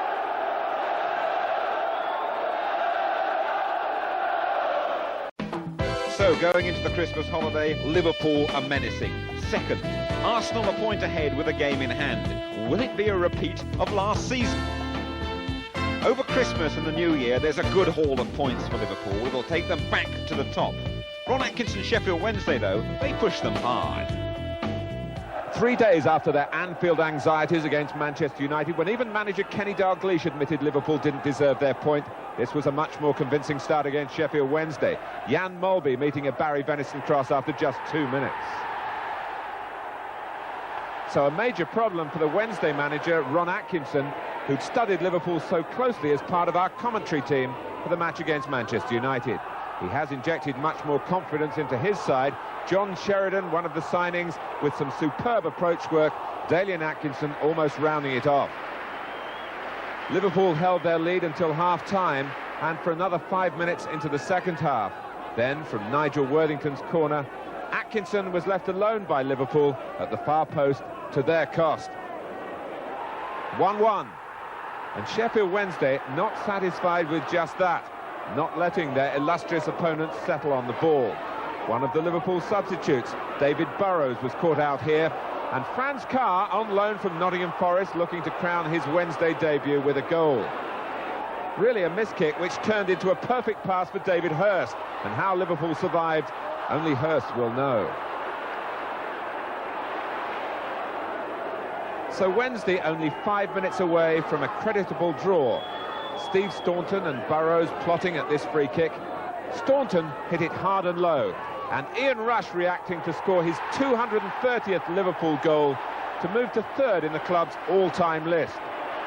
So, going into the Christmas holiday, Liverpool are menacing. Second, Arsenal a point ahead with a game in hand. Will it be a repeat of last season? Over Christmas and the New Year, there's a good haul of points for Liverpool. It'll take them back to the top. Ron Atkinson, Sheffield Wednesday, though, they push them hard. 3 days after their Anfield anxieties against Manchester United, when even manager Kenny Dalglish admitted Liverpool didn't deserve their point, this was a much more convincing start against Sheffield Wednesday. Jan Molby meeting a Barry Venison cross after just 2 minutes. So a major problem for the Wednesday manager, Ron Atkinson, who'd studied Liverpool so closely as part of our commentary team for the match against Manchester United. He has injected much more confidence into his side. John Sheridan, one of the signings, with some superb approach work. Dalian Atkinson almost rounding it off. Liverpool held their lead until half-time and for another 5 minutes into the second half. Then, from Nigel Worthington's corner, Atkinson was left alone by Liverpool at the far post to their cost. 1-1. And Sheffield Wednesday not satisfied with just that, not letting their illustrious opponents settle on the ball. One of the Liverpool substitutes, David Burrows, was caught out here, and Franz Carr, on loan from Nottingham Forest, looking to crown his Wednesday debut with a goal. Really a miskick which turned into a perfect pass for David Hurst, and how Liverpool survived, only Hurst will know. So Wednesday only 5 minutes away from a creditable draw. Steve Staunton and Burrows plotting at this free kick. Staunton hit it hard and low, and Ian Rush reacting to score his 230th Liverpool goal to move to third in the club's all-time list.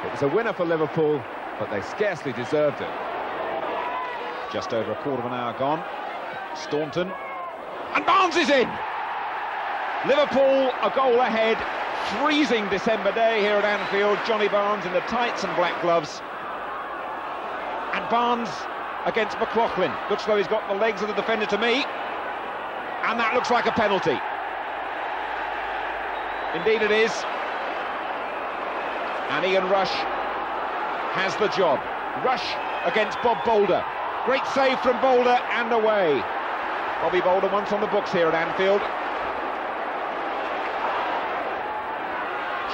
It was a winner for Liverpool, but they scarcely deserved it. Just over a quarter of an hour gone. Staunton. And Barnes is in! Liverpool a goal ahead. Freezing December day here at Anfield. Johnny Barnes in the tights and black gloves. And Barnes against McLaughlin. Looks though he's got the legs of the defender to meet. And that looks like a penalty. Indeed it is. And Ian Rush has the job. Rush against Bob Boulder. Great save from Boulder and away. Bobby Boulder once on the books here at Anfield.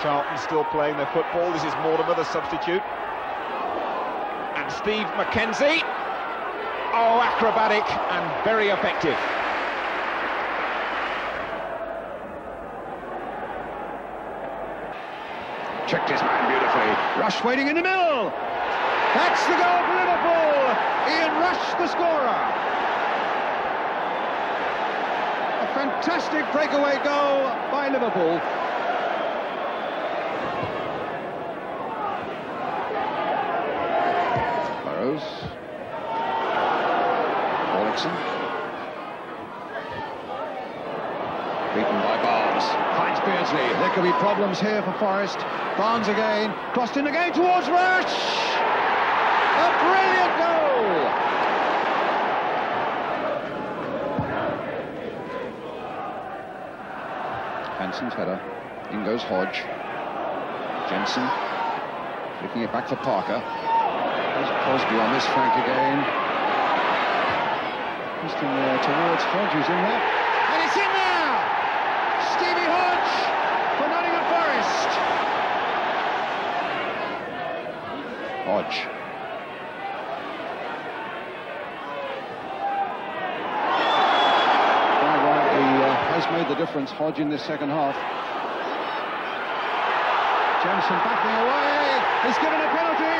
Charlton still playing their football. This is Mortimer, the substitute. And Steve McKenzie. Oh, acrobatic and very effective. Checked his man beautifully. Rush waiting in the middle. That's the goal for Liverpool. Ian Rush, the scorer. A fantastic breakaway goal by Liverpool. Burrows. Orlickson. Beaten by Barnes. Finds Beardsley. There could be problems here for Forest. Barnes again. Crossed in again towards Rush. A brilliant goal. Hanson's header. In goes Hodge. Jensen. Flicking it back for Parker. There's Crosby on this flank again. Easton there towards Hodge, who's in there. And it's in there! Stevie Hodge for Nottingham Forest. Hodge. Quite rightly has made the difference, Hodge, in this second half. Jensen backing away. He's given a penalty.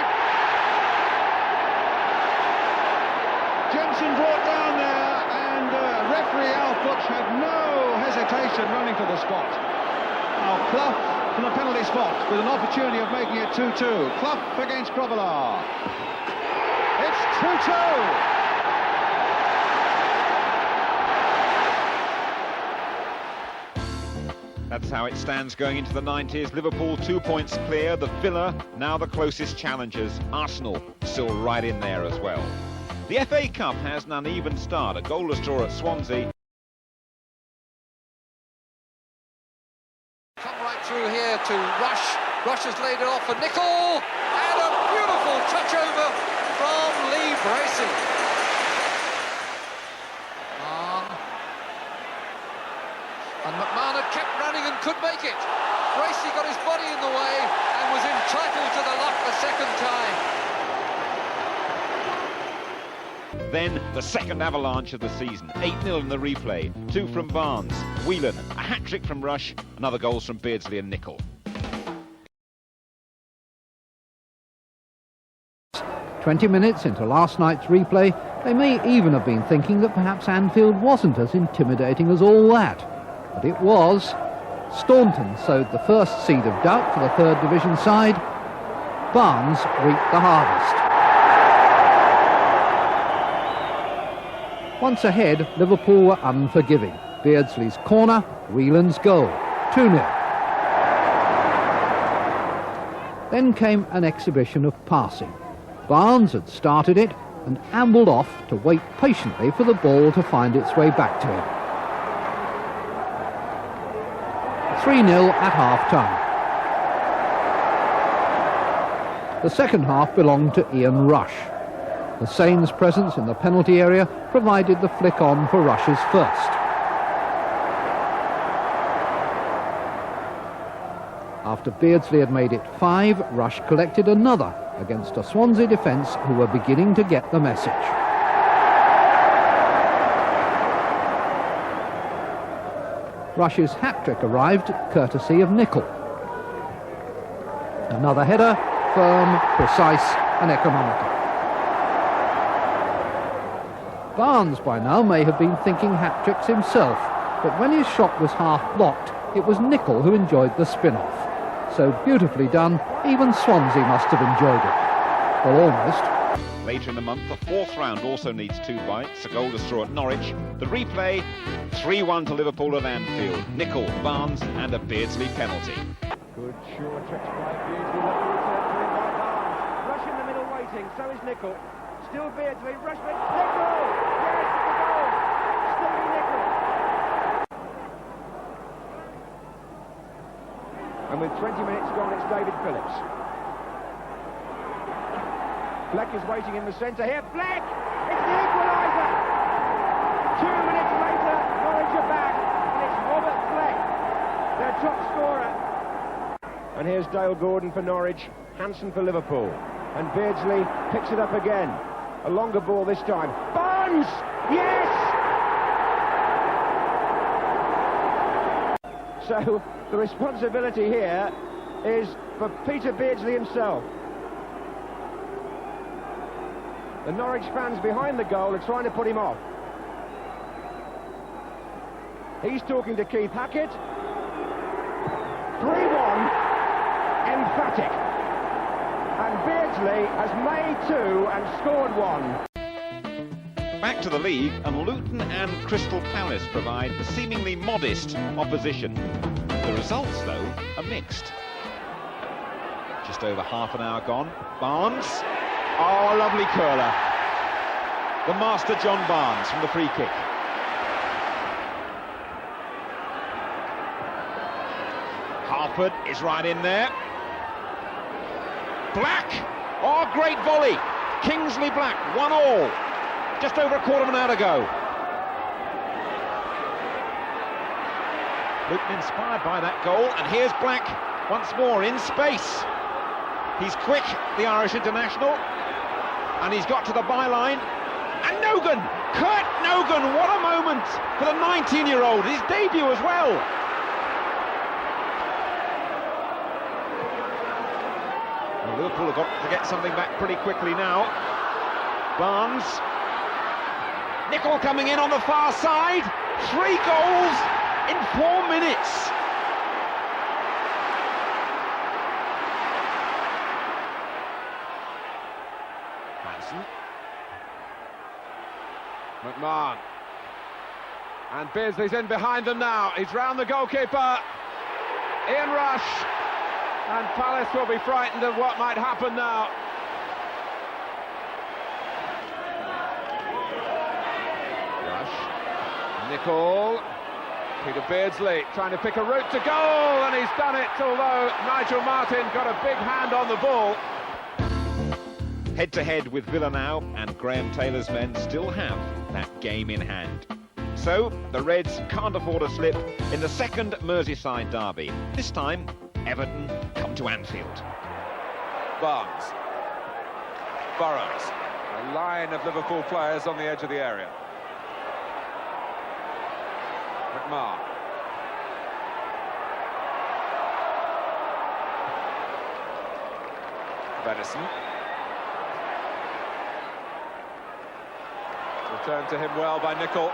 Jensen brought down there, and referee Al Butch had no hesitation running to the spot. Now Clough from the penalty spot with an opportunity of making it 2-2. Clough against Grobbelaar. It's 2-2. That's how it stands going into the 90s. Liverpool 2 points clear. The Villa now the closest challengers. Arsenal still right in there as well. The FA Cup has an uneven start. A goalless draw at Swansea. Come right through here to Rush. Rush has laid it off for Nicol. And a beautiful touch over from Lee Bracey. And McMahon had kept running and could make it. Bracey got his body in the way and was entitled to the luck the second time. Then the second avalanche of the season. 8-0 in the replay. 2 from Barnes. Whelan, a hat-trick from Rush. Another goals from Beardsley and Nicol. 20 minutes into last night's replay, they may even have been thinking that perhaps Anfield wasn't as intimidating as all that. But it was. Staunton sowed the first seed of doubt for the third division side. Barnes reaped the harvest. Once ahead, Liverpool were unforgiving. Beardsley's corner, Whelan's goal. 2-0. Then came an exhibition of passing. Barnes had started it and ambled off to wait patiently for the ball to find its way back to him. 3-0 at half-time. The second half belonged to Ian Rush. The Saints' presence in the penalty area provided the flick on for Rush's first. After Beardsley had made it 5, Rush collected another against a Swansea defence who were beginning to get the message. Rush's hat-trick arrived courtesy of Nicol. Another header, firm, precise and economical. Barnes by now may have been thinking hat-tricks himself, but when his shot was half blocked, it was Nicol who enjoyed the spin-off. So beautifully done, even Swansea must have enjoyed it. Well, almost. Later in the month, the fourth round also needs 2 bites. A goal to throw at Norwich. The replay, 3-1 to Liverpool at Anfield. Nicol, Barnes and a Beardsley penalty. Good sure touch by Beardsley. Lovely return to him by Barnes. Rush in the middle waiting, so is Nicol. Still Beardsley, Rushford, Nicol! Yes, it's a goal! Stevie Nicol. And with 20 minutes gone, it's David Phillips. Fleck is waiting in the centre here. Fleck! It's the equaliser! 2 minutes later, Norwich are back, and it's Robert Fleck, their top scorer. And here's Dale Gordon for Norwich, Hansen for Liverpool. And Beardsley picks it up again. A longer ball this time. Barnes! Yes! So the responsibility here is for Peter Beardsley himself. The Norwich fans behind the goal are trying to put him off. He's talking to Keith Hackett. 3-1, emphatic. And Beardsley has made 2 and scored 1. Back to the league, and Luton and Crystal Palace provide the seemingly modest opposition. The results, though, are mixed. Just over half an hour gone. Barnes. Oh, a lovely curler. The master John Barnes from the free kick. Harford is right in there. Black! Oh, great volley! Kingsley Black, 1-1. Just over a quarter of an hour to go. Luton inspired by that goal, and here's Black once more in space. He's quick, the Irish international, and he's got to the byline. And Nogan! Kurt Nogan, what a moment for the 19-year-old, his debut as well. Well, Liverpool have got to get something back pretty quickly now. Barnes. Nicol coming in on the far side. 3 goals in 4 minutes. Hansen. McMahon. And Beardsley's in behind them now. He's round the goalkeeper. Ian Rush. And Palace will be frightened of what might happen now. Rush. Nicol. Peter Beardsley trying to pick a route to goal, and he's done it, although Nigel Martin got a big hand on the ball. Head-to-head with Villa now, and Graham Taylor's men still have that game in hand. So, the Reds can't afford a slip in the second Merseyside derby. This time, Everton come to Anfield. Barnes. Burrows. A line of Liverpool players on the edge of the area. McMahon. Venison. Returned to him well by Nicol.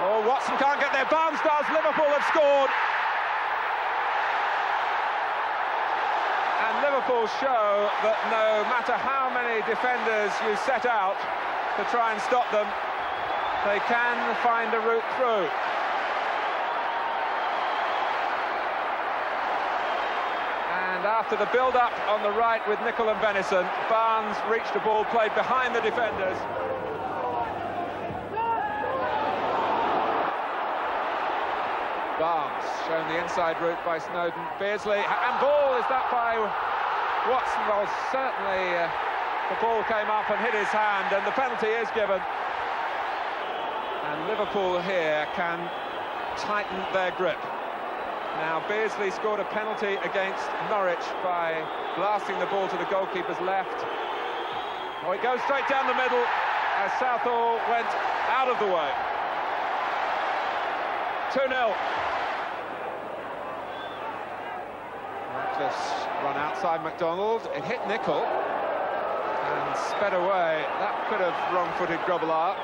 Oh, Watson can't get there. Barnes does. Liverpool have scored. And Liverpool show that no matter how many defenders you set out to try and stop them, they can find a route through. And after the build-up on the right with Nicol and Venison, Barnes reached a ball played behind the defenders. Barnes shown the inside route by Snowden. Beardsley, and ball, is that by Watson? Well, certainly the ball came up and hit his hand, and the penalty is given. And Liverpool here can tighten their grip. Now, Beardsley scored a penalty against Norwich by blasting the ball to the goalkeeper's left. Oh, it goes straight down the middle as Southall went out of the way. 2-0. Just run outside McDonald. It hit Nicol and sped away. That could have wrong-footed Grobbelaar.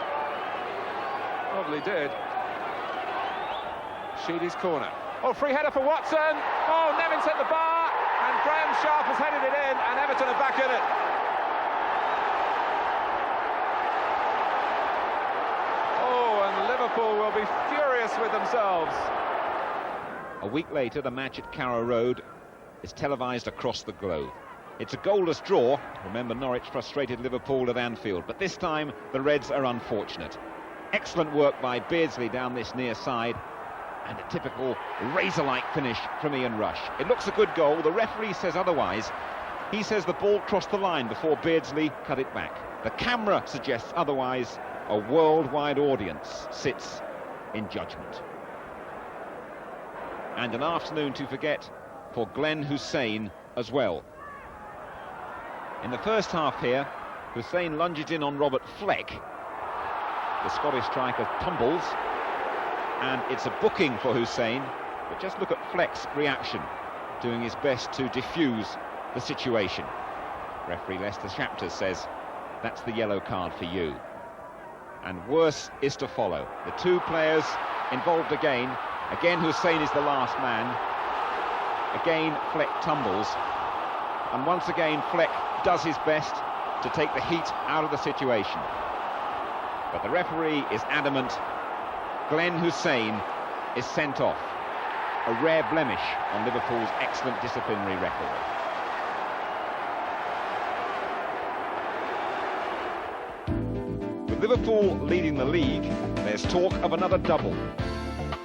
Probably did. Sheedy's corner. Oh, free header for Watson. Oh, Nevins hit the bar, and Graham Sharp has headed it in, and Everton are back in it. Oh, and Liverpool will be furious with themselves. A week later, the match at Carrow Road is televised across the globe. It's a goalless draw. Remember, Norwich frustrated Liverpool at Anfield, but this time the Reds are unfortunate. Excellent work by Beardsley down this near side, and a typical razor-like finish from Ian Rush. It looks a good goal. The referee says otherwise. He says the ball crossed the line before Beardsley cut it back. The camera suggests otherwise. A worldwide audience sits in judgment. And an afternoon to forget for Glenn Hussein as well. In the first half here, Hussein lunges in on Robert Fleck. The Scottish striker tumbles, and it's a booking for Hussein. But just look at Fleck's reaction, doing his best to defuse the situation. Referee Lester Chapters says, that's the yellow card for you. And worse is to follow. The two players involved again. Again, Hussein is the last man. Again, Fleck tumbles. And once again, Fleck does his best to take the heat out of the situation. But the referee is adamant. Glenn Hussein is sent off. A rare blemish on Liverpool's excellent disciplinary record. With Liverpool leading the league, there's talk of another double.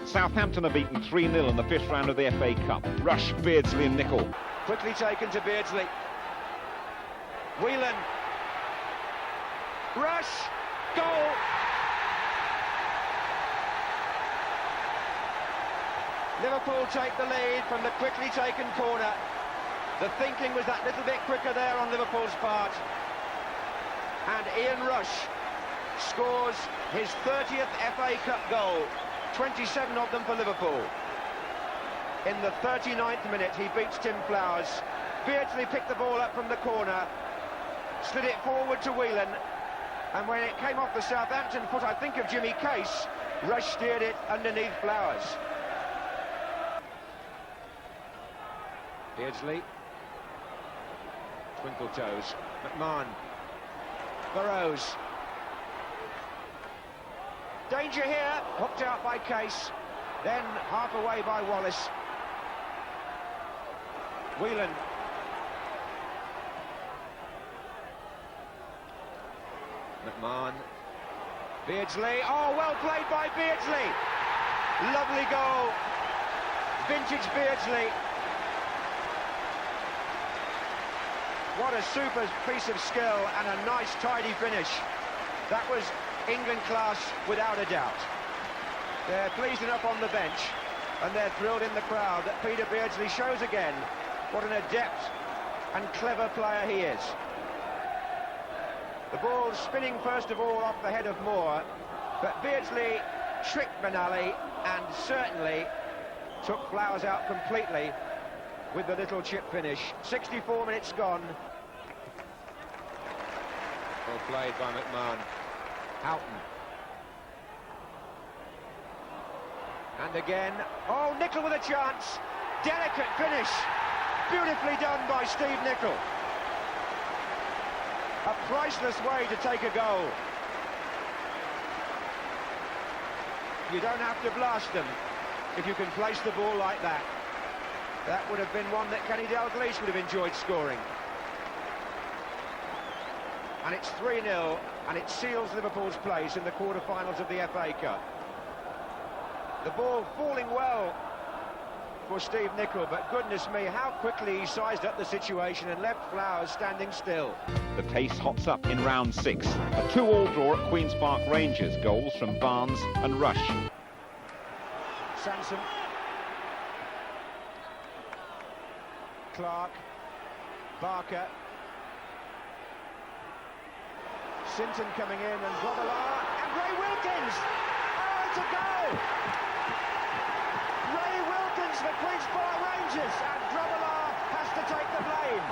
Southampton are beaten 3-0 in the fifth round of the FA Cup. Rush, Beardsley and Nicol. Quickly taken to Beardsley. Whelan. Rush. Goal. Liverpool take the lead from the quickly taken corner. The thinking was that little bit quicker there on Liverpool's part. And Ian Rush scores his 30th FA Cup goal. 27 of them for Liverpool. In the 39th minute, he beats Tim Flowers. Beardsley picked the ball up from the corner, slid it forward to Whelan, and when it came off the Southampton foot, I think of Jimmy Case, Rush steered it underneath Flowers. Beardsley. Twinkle toes. McMahon. Burrows. Danger here, hooked out by Case, then half away by Wallace. Whelan. McMahon. Beardsley, oh, well played by Beardsley. Lovely goal. Vintage Beardsley. What a super piece of skill and a nice tidy finish. That was England class without a doubt. They're pleased enough on the bench, and they're thrilled in the crowd that Peter Beardsley shows again what an adept and clever player he is. The ball spinning first of all off the head of Moore, but Beardsley tricked Benali and certainly took Flowers out completely with the little chip finish. 64 minutes gone. Well played by McMahon. Houghton. And again, oh, Nicol with a chance. Delicate finish. Beautifully done by Steve Nicol. A priceless way to take a goal. You don't have to blast them if you can place the ball like that. That would have been one that Kenny Dalglish would have enjoyed scoring. And it's 3-0, and it seals Liverpool's place in the quarter-finals of the FA Cup. The ball falling well for Steve Nicol, but goodness me, how quickly he sized up the situation and left Flowers standing still. The pace hots up in round 6. A 2-all draw at Queen's Park Rangers. Goals from Barnes and Rush. Sansom. Clark. Barker. Sinton coming in, and Grobbelaar, and Ray Wilkins! Oh, it's a goal! Ray Wilkins for Queen's Park Rangers, and Grobbelaar has to take the blame.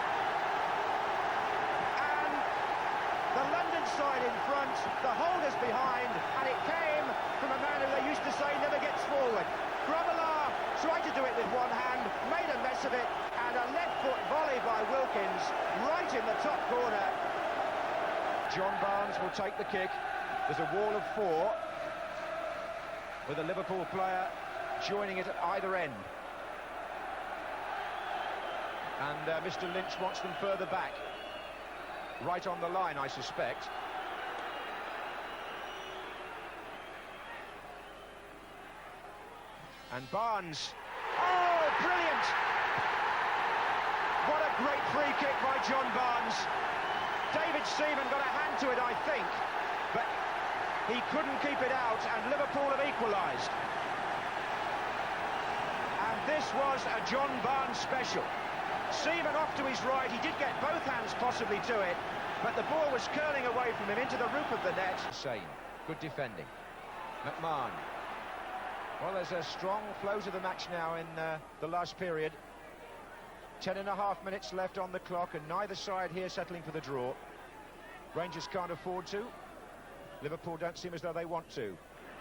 And the London side in front, the holders behind, and it came from a man who they used to say never gets forward. Grobbelaar tried to do it with one hand, made a mess of it, and a left foot volley by Wilkins right in the top corner. John Barnes will take the kick. There's a wall of four with a Liverpool player joining it at either end. And Mr. Lynch wants them further back. Right on the line, I suspect. And Barnes. Oh, brilliant! What a great free kick by John Barnes. David Seaman got a hand to it, I think, but he couldn't keep it out, and Liverpool have equalised. And this was a John Barnes special. Seaman off to his right, he did get both hands possibly to it, but the ball was curling away from him into the roof of the net. Sane, good defending. McMahon. Well, there's a strong flow to the match now in the last period. 10.5 minutes left on the clock, and neither side here settling for the draw. Rangers can't afford to. Liverpool don't seem as though they want to.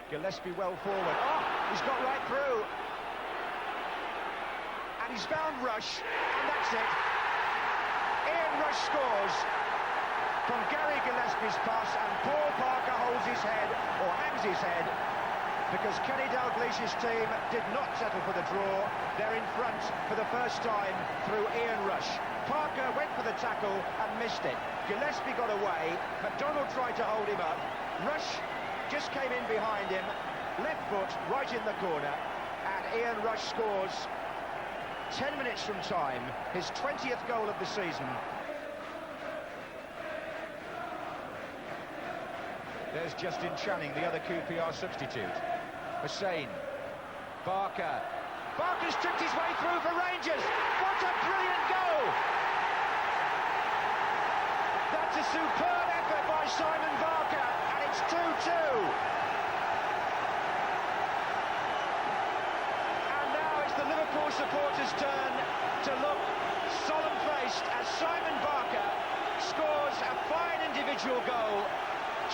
Gillespie well forward. Oh, he's got right through. And he's found Rush, and that's it. Ian Rush scores from Gary Gillespie's pass, and Paul Parker holds his head, or hangs his head, because Kenny Dalglish's team did not settle for the draw. They're in front for the first time through Ian Rush. Parker went for the tackle and missed it. Gillespie got away. McDonald tried to hold him up. Rush just came in behind him. Left foot right in the corner. And Ian Rush scores 10 minutes from time. His 20th goal of the season. There's Justin Channing, the other QPR substitute. Hussein. Barker. Barker's tricked his way through for Rangers. What a brilliant goal! That's a superb effort by Simon Barker, and it's 2-2. And now it's the Liverpool supporters' turn to look solemn-faced as Simon Barker scores a fine individual goal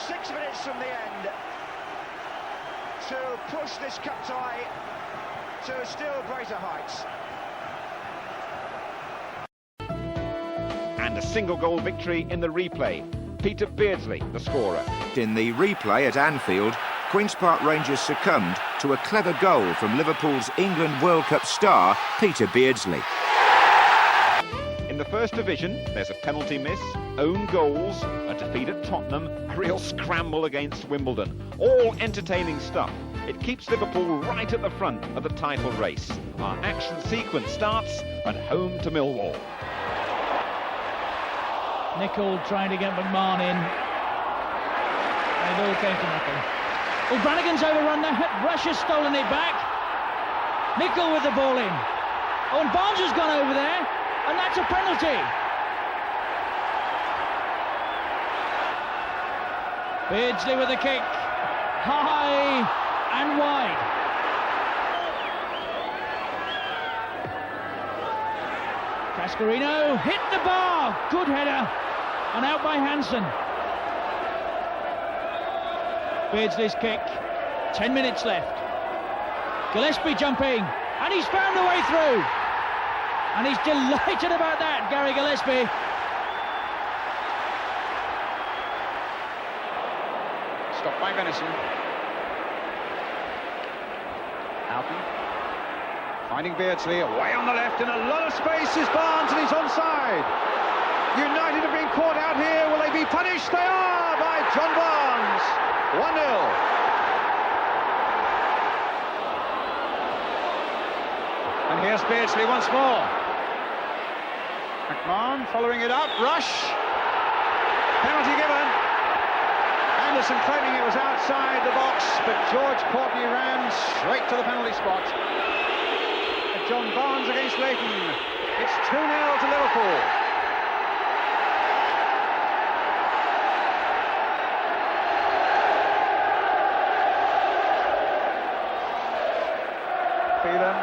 6 minutes from the end to push this cup tie to still greater heights. And a single goal victory in the replay. Peter Beardsley, the scorer. In the replay at Anfield, Queen's Park Rangers succumbed to a clever goal from Liverpool's England World Cup star, Peter Beardsley. In the First Division, there's a penalty miss, own goals, a defeat at Tottenham, a real scramble against Wimbledon. All entertaining stuff. It keeps Liverpool right at the front of the title race. Our action sequence starts at home to Millwall. Nicol trying to get McMahon in. And it all came to nothing. Oh, Brannigan's overrun there. Rush has stolen it back. Nicol with the ball in. Oh, and Barnes has gone over there. And that's a penalty. Beardsley with the kick. High and wide. Cascarino hit the bar. Good header. And out by Hansen. Beardsley's kick. 10 minutes left. Gillespie jumping. And he's found a way through. And he's delighted about that, Gary Gillespie. Stopped by Venison. Houghton. Finding Beardsley away on the left in a lot of space is Barnes, and he's onside. United have been caught out here. Will they be punished? They are by John Barnes. 1-0. And here's Beardsley once more. McMahon following it up. Rush. Penalty given. Anderson claiming it was outside the box, but George Courtney ran straight to the penalty spot. John Barnes against Leighton. It's 2-0 to Liverpool. Phelan.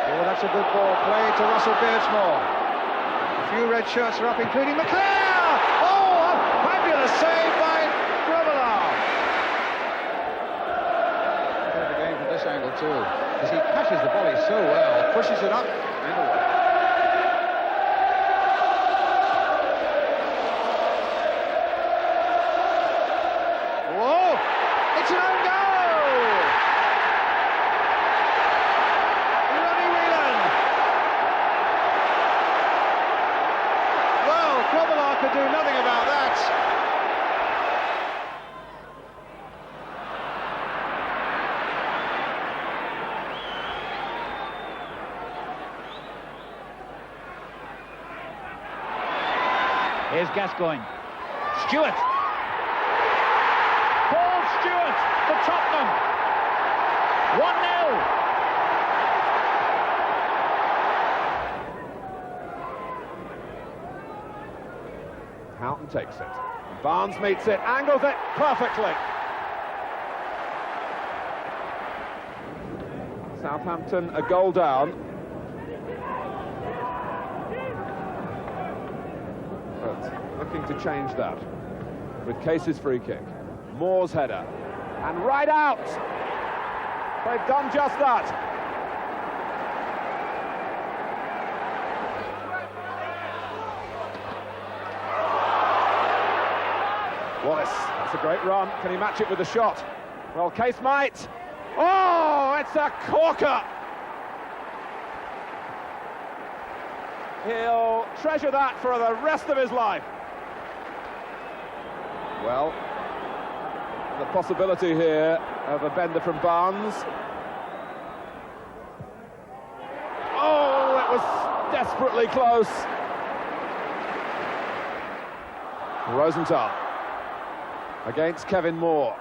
Oh, that's a good ball played to Russell Beardsmore. A few red shirts are up, including McClare. Oh, a fabulous save by Grobbelaar. The game from this angle at all, because he catches the volley so well, pushes it up and away. Whoa! It's an own goal! Ronnie Whelan! Well, Grobbelaar could do nothing about that. Here's Gascoigne. Stewart. Paul Stewart for Tottenham. 1-0. Houghton takes it. Barnes meets it, angles it perfectly. Southampton a goal down. But looking to change that with Case's free kick. Moore's header. And right out! They've done just that. Wallace, that's a great run. Can he match it with a shot? Well, Case might. Oh, it's a corker! He'll treasure that for the rest of his life. Well, the possibility here of a bender from Barnes. Oh, it was desperately close. Rosenthal against Kevin Moore.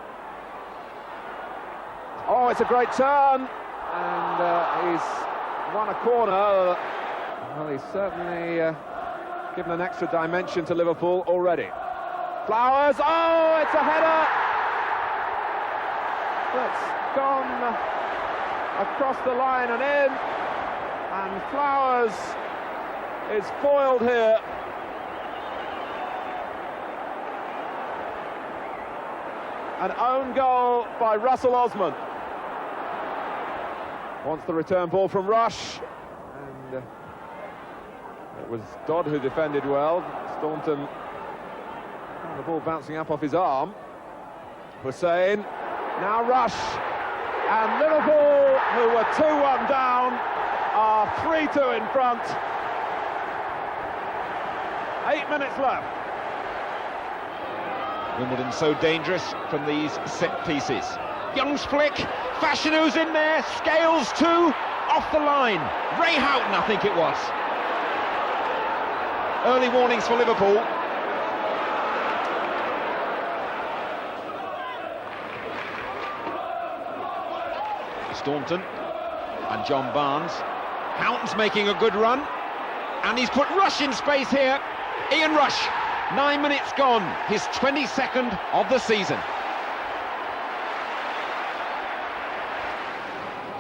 Oh, it's a great turn, and he's won a corner. Well, he's certainly given an extra dimension to Liverpool already. Flowers, oh, it's a header! That's gone across the line and in, and Flowers is foiled here. An own goal by Russell Osman. Wants the return ball from Rush, and it was Dodd who defended well. Staunton, the ball bouncing up off his arm. Hussein, now Rush, and Liverpool, who were 2-1 down, are 3-2 in front. 8 minutes left. Wimbledon so dangerous from these set pieces. Young's flick, Fashionu's in there, Scales too, off the line. Ray Houghton, I think it was. Early warnings for Liverpool. Staunton and John Barnes. Houghton's making a good run, and he's put Rush in space here. Ian Rush. 9 minutes gone, his 22nd of the season.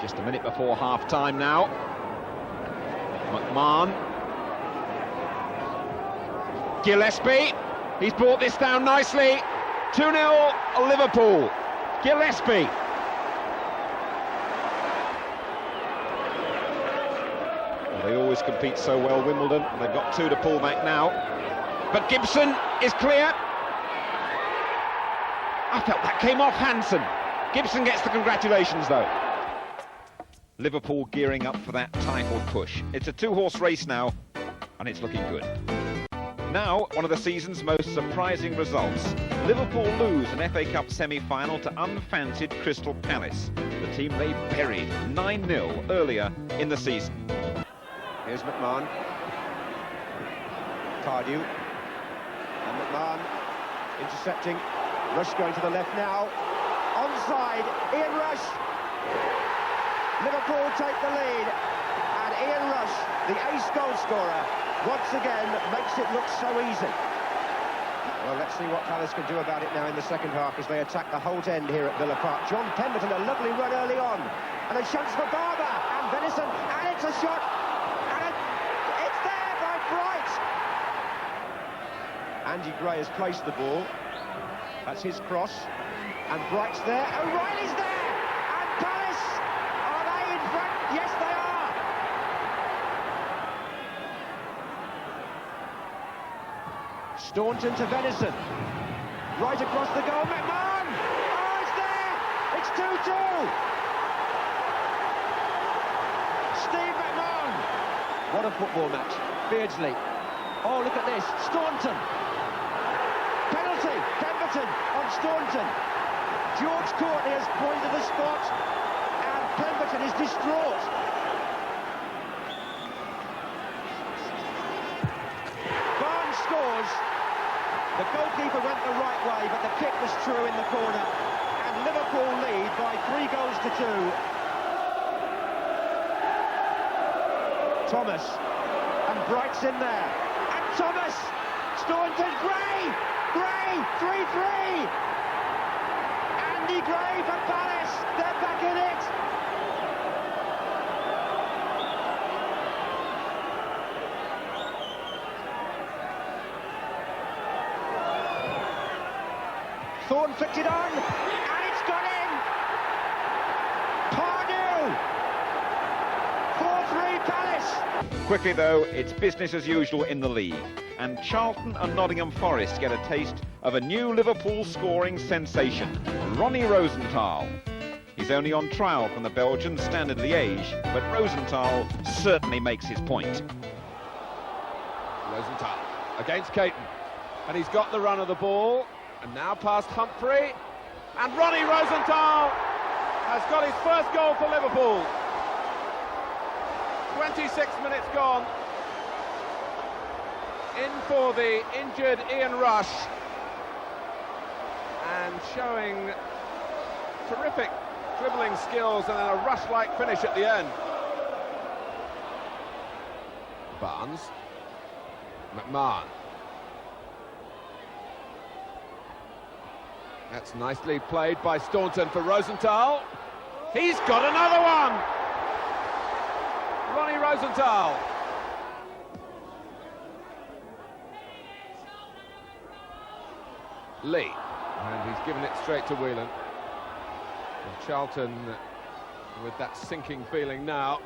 Just a minute before half-time now. McMahon. Gillespie, he's brought this down nicely. 2-0 Liverpool. Gillespie. Well, they always compete so well, Wimbledon, and they've got 2 to pull back now. But Gibson is clear. I felt that came off Hansen. Gibson gets the congratulations, though. Liverpool gearing up for that title push. It's a 2-horse race now, and it's looking good. Now, one of the season's most surprising results. Liverpool lose an FA Cup semi-final to unfancied Crystal Palace. The team they buried 9-0 earlier in the season. Here's McMahon. Cardew. And McMahon intercepting. Rush going to the left now. Onside, Ian Rush. Liverpool take the lead. And Ian Rush, the ace goal scorer, once again makes it look so easy. Well, let's see what Palace can do about it now in the second half as they attack the Holt end here at Villa Park. John Pemberton, a lovely run early on. And a chance for Barber. And Venison. And it's a shot. And it's there by Bright. Andy Gray has placed the ball. That's his cross. And Bright's there. O'Reilly's there. And Palace Staunton to Venison. Right across the goal, McMahon! Oh, it's there! It's 2-2! Steve McMahon! What a football match. Beardsley. Oh, look at this. Staunton. Penalty. Pemberton on Staunton. George Courtney has pointed the spot, and Pemberton is distraught. Barnes scores. The goalkeeper went the right way, but the kick was true in the corner, and Liverpool lead by 3 goals to 2. Thomas, and Bright's in there, and Thomas, Staunton, Gray, 3-3. Andy Gray for Palace, they're back in it. Thorne flicked it on, and it's gone in. Pardew, 4-3 Palace. Quickly though, it's business as usual in the league, and Charlton and Nottingham Forest get a taste of a new Liverpool scoring sensation, Ronnie Rosenthal. He's only on trial from the Belgian Standard Liège, but Rosenthal certainly makes his point. Rosenthal against Caton, and he's got the run of the ball, and now past Humphrey, and Ronnie Rosenthal has got his first goal for Liverpool. 26 minutes gone. In for the injured Ian Rush, and showing terrific dribbling skills and then a Rush-like finish at the end. Barnes, McMahon. That's nicely played by Staunton for Rosenthal. He's got another one! Ronnie Rosenthal. Lee, and he's given it straight to Whelan. And Charlton with that sinking feeling now.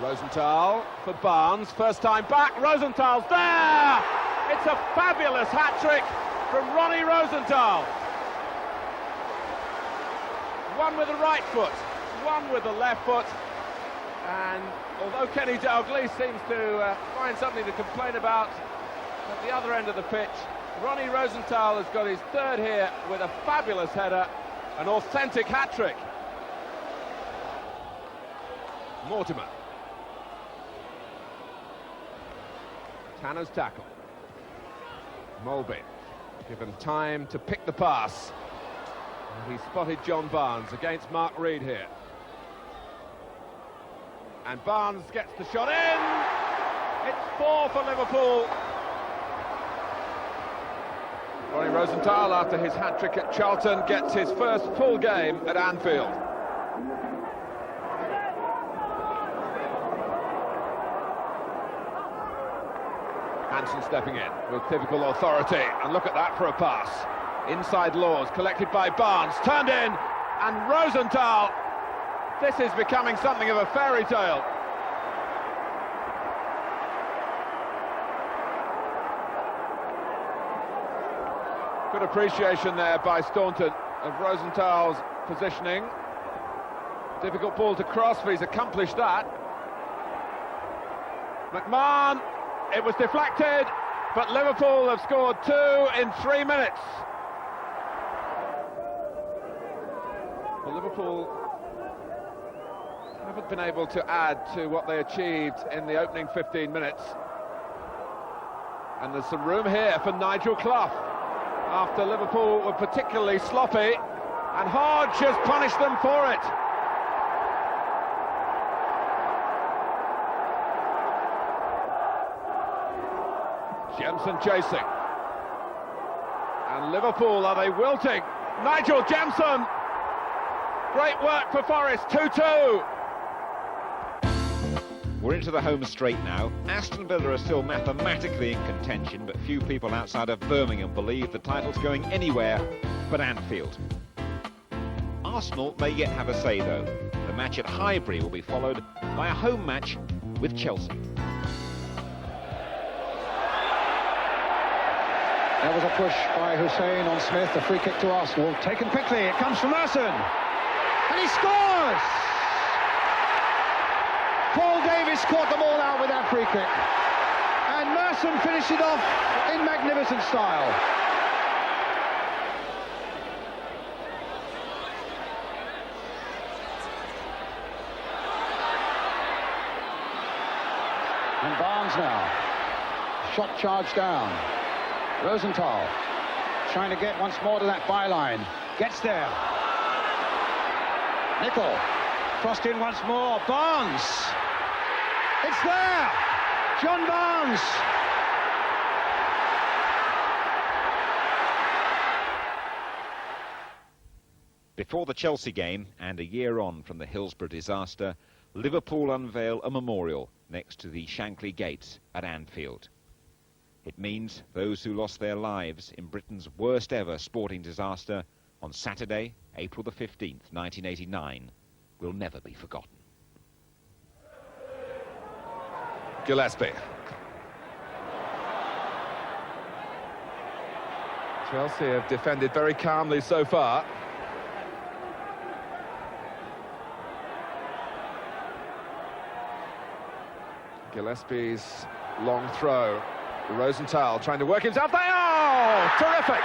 Rosenthal for Barnes, first time back, Rosenthal's there! It's a fabulous hat-trick from Ronnie Rosenthal. One with the right foot, one with the left foot, and although Kenny Dalglish seems to find something to complain about at the other end of the pitch, Ronnie Rosenthal has got his third here with a fabulous header, an authentic hat-trick. Mortimer. Tanner's tackle. Mulby given time to pick the pass. And he spotted John Barnes against Mark Reed here. And Barnes gets the shot in. It's 4 for Liverpool. Ronnie Rosenthal, after his hat-trick at Charlton, gets his first full game at Anfield. Hansen stepping in with typical authority, and look at that for a pass. Inside Laws, collected by Barnes, turned in, and Rosenthal. This is becoming something of a fairy tale. Good appreciation there by Staunton of Rosenthal's positioning. Difficult ball to cross, but he's accomplished that. McMahon, it was deflected, but Liverpool have scored 2 in 3 minutes. Well, Liverpool haven't been able to add to what they achieved in the opening 15 minutes. And there's some room here for Nigel Clough, after Liverpool were particularly sloppy, and Hodge has punished them for it. Jemson chasing. And Liverpool, are they wilting? Nigel Jemson! Great work for Forest, 2-2. We're into the home straight now. Aston Villa are still mathematically in contention, but few people outside of Birmingham believe the title's going anywhere but Anfield. Arsenal may yet have a say, though. The match at Highbury will be followed by a home match with Chelsea. There was a push by Hussein on Smith, a free kick to Arsenal. Taken quickly, it comes from Merson. And he scores! Paul Davis caught them all out with that free kick. And Merson finished it off in magnificent style. And Barnes now. Shot charge down. Rosenthal trying to get once more to that byline. Gets there. Nicol crossed in once more. Barnes. It's there. John Barnes. Before the Chelsea game, and a year on from the Hillsborough disaster, Liverpool unveil a memorial next to the Shankly Gates at Anfield. It means those who lost their lives in Britain's worst ever sporting disaster on Saturday, April the 15th, 1989, will never be forgotten. Gillespie. Chelsea have defended very calmly so far. Gillespie's long throw. Rosenthal trying to work himself there. Oh, terrific!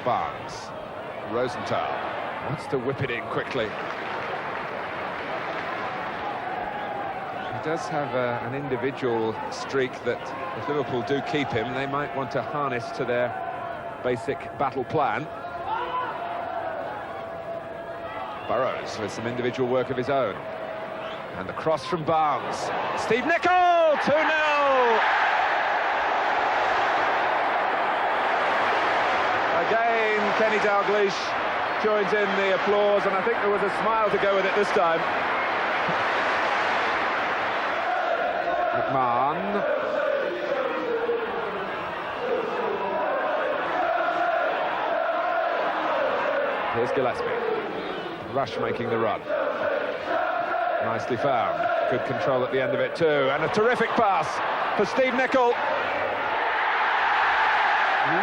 Barnes. Rosenthal wants to whip it in quickly. He does have an individual streak that, if Liverpool do keep him, they might want to harness to their basic battle plan. Burrows with some individual work of his own. And the cross from Barnes. Steve Nicol, 2-0! Again, Kenny Dalglish joins in the applause, and I think there was a smile to go with it this time. McMahon. Here's Gillespie. Rush making the run. Nicely found. Good control at the end of it too. And a terrific pass for Steve Nicol.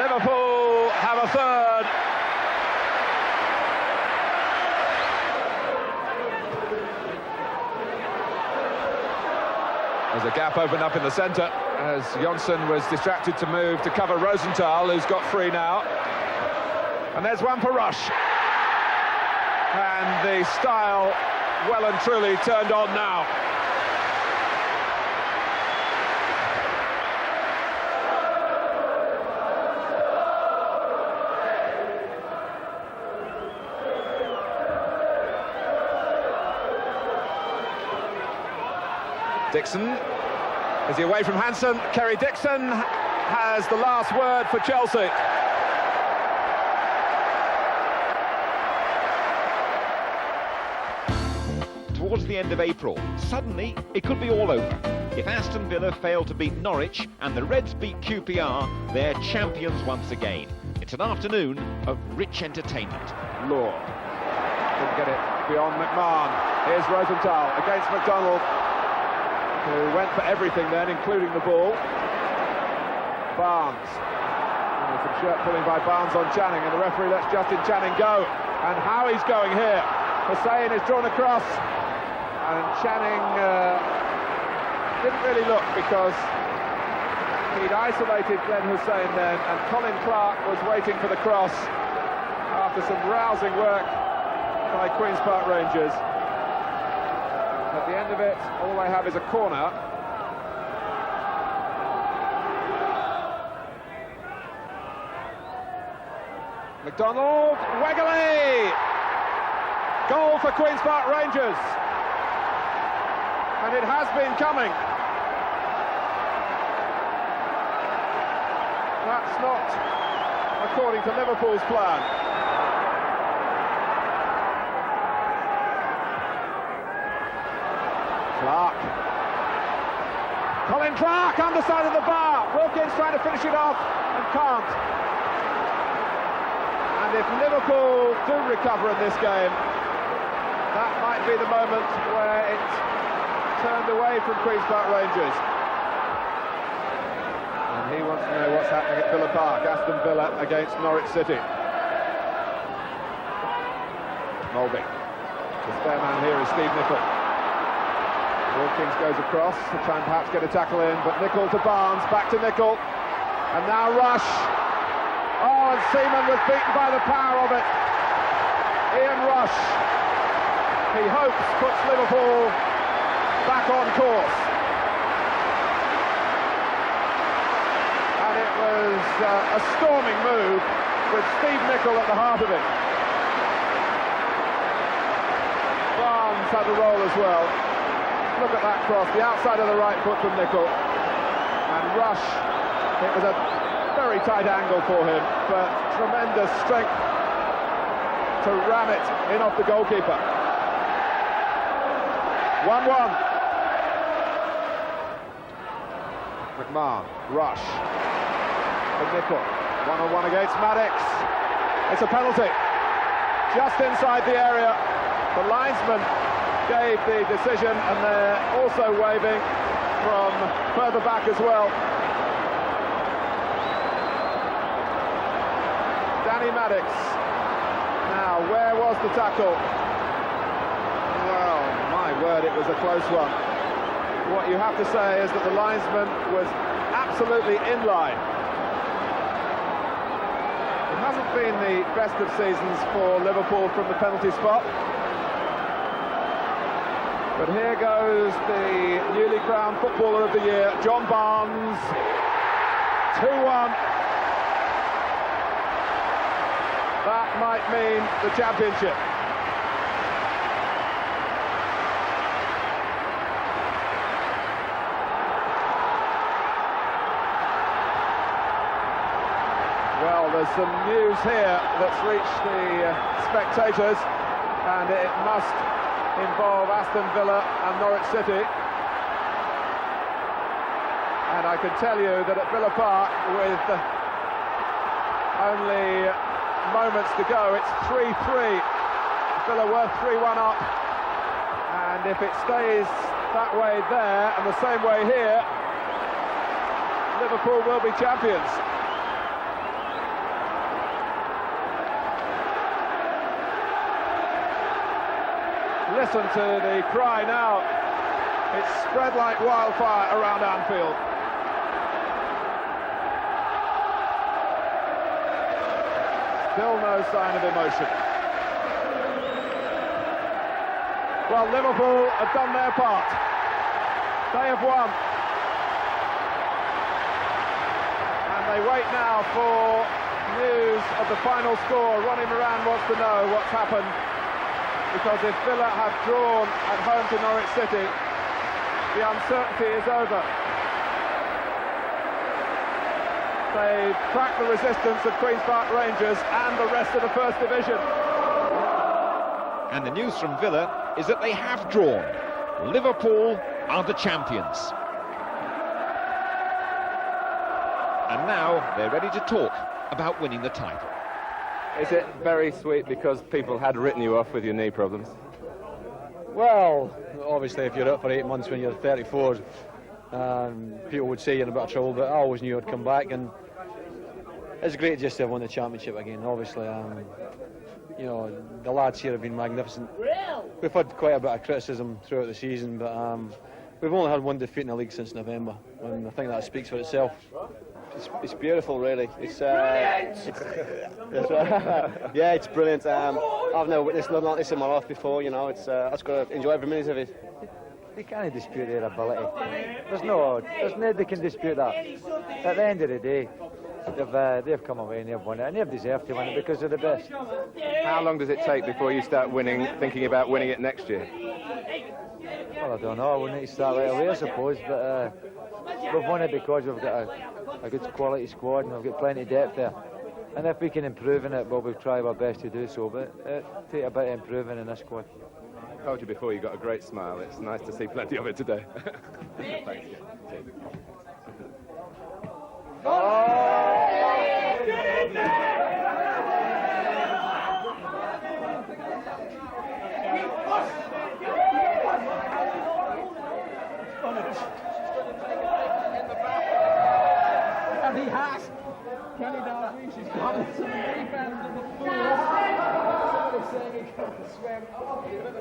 Liverpool have a third. There's a gap opened up in the centre as Jonsson was distracted to move to cover Rosenthal, who's got free now. And there's one for Rush. And the style well and truly turned on now. Dixon, is he away from Hansen? Kerry Dixon has the last word for Chelsea. Towards the end of April, suddenly it could be all over. If Aston Villa fail to beat Norwich and the Reds beat QPR, they're champions once again. It's an afternoon of rich entertainment. Law couldn't get it beyond McMahon. Here's Rosenthal against McDonald, who went for everything then, including the ball. Barnes. And some shirt pulling by Barnes on Channing, and the referee lets Justin Channing go. And how he's going here. Hussein is drawn across. And Channing didn't really look because he'd isolated Glenn Hussein then, and Colin Clark was waiting for the cross after some rousing work by Queen's Park Rangers. At the end of it, all they have is a corner. McDonald, Wegley! Goal for Queen's Park Rangers. And it has been coming. That's not according to Liverpool's plan. Clark. Colin Clark, underside of the bar. Wilkins trying to finish it off and can't. And if Liverpool do recover in this game, that might be the moment where it turned away from Queen's Park Rangers. And he wants to know what's happening at Villa Park. Aston Villa against Norwich City. Mulvey. The spare man here is Steve Nicol. Wilkins goes across to try and perhaps get a tackle in, but Nicol to Barnes, back to Nicol. And now Rush. Oh, and Seaman was beaten by the power of it. Ian Rush, he hopes, puts Liverpool back on course. And it was a storming move with Steve Nicol at the heart of it. Barnes had a roll as well. Look at that cross, the outside of the right foot from Nicol. And Rush, it was a very tight angle for him, but tremendous strength to ram it in off the goalkeeper. 1-1. McMahon, Rush, for Nicol. 1-on-1 against Maddox. It's a penalty. Just inside the area. The linesman gave the decision, and they're also waving from further back as well. Danny Maddox. Now, where was the tackle? Well, my word, it was a close one. What you have to say is that the linesman was absolutely in line. It hasn't been the best of seasons for Liverpool from the penalty spot. But here goes the newly crowned Footballer of the Year, John Barnes. 2-1. That might mean the championship. Well, there's some news here that's reached the spectators, and it must involve Aston Villa and Norwich City. And I can tell you that at Villa Park, with only moments to go, it's 3-3. Villa were 3-1 up, and if it stays that way there and the same way here, Liverpool will be champions. Listen to the cry now. It's spread like wildfire around Anfield. Still no sign of emotion. Well, Liverpool have done their part. They have won. And they wait now for news of the final score. Ronnie Moran wants to know what's happened, because if Villa have drawn at home to Norwich City, the uncertainty is over. They've cracked the resistance of Queen's Park Rangers and the rest of the First Division. And the news from Villa is that they have drawn. Liverpool are the champions. And now they're ready to talk about winning the title. Is it very sweet because people had written you off with your knee problems? Well, obviously if you're out for 8 months when you're 34, people would say you're in a bit of trouble, but I always knew I'd come back, and it's great just to have won the championship again. Obviously, you know, the lads here have been magnificent. We've had quite a bit of criticism throughout the season, but we've only had one defeat in the league since November, and I think that speaks for itself. It's beautiful, really. It's yeah, it's brilliant. I've never witnessed nothing like this in my life before. You know, I've just got to enjoy every minute of it. They can't dispute their ability. There's nobody can dispute that. At the end of the day, they've come away and they've won it, and they've deserved to win it because they're the best. How long does it take before you start thinking about winning it next year? Well, I don't know. We need to start right away, I suppose. But we've won it because we've got a good quality squad and we've got plenty of depth there. And if we can improve in it, well, we'll try our best to do so. But it'll take a bit of improving in this squad. I told you before, you got a great smile. It's nice to see plenty of it today. Thanks.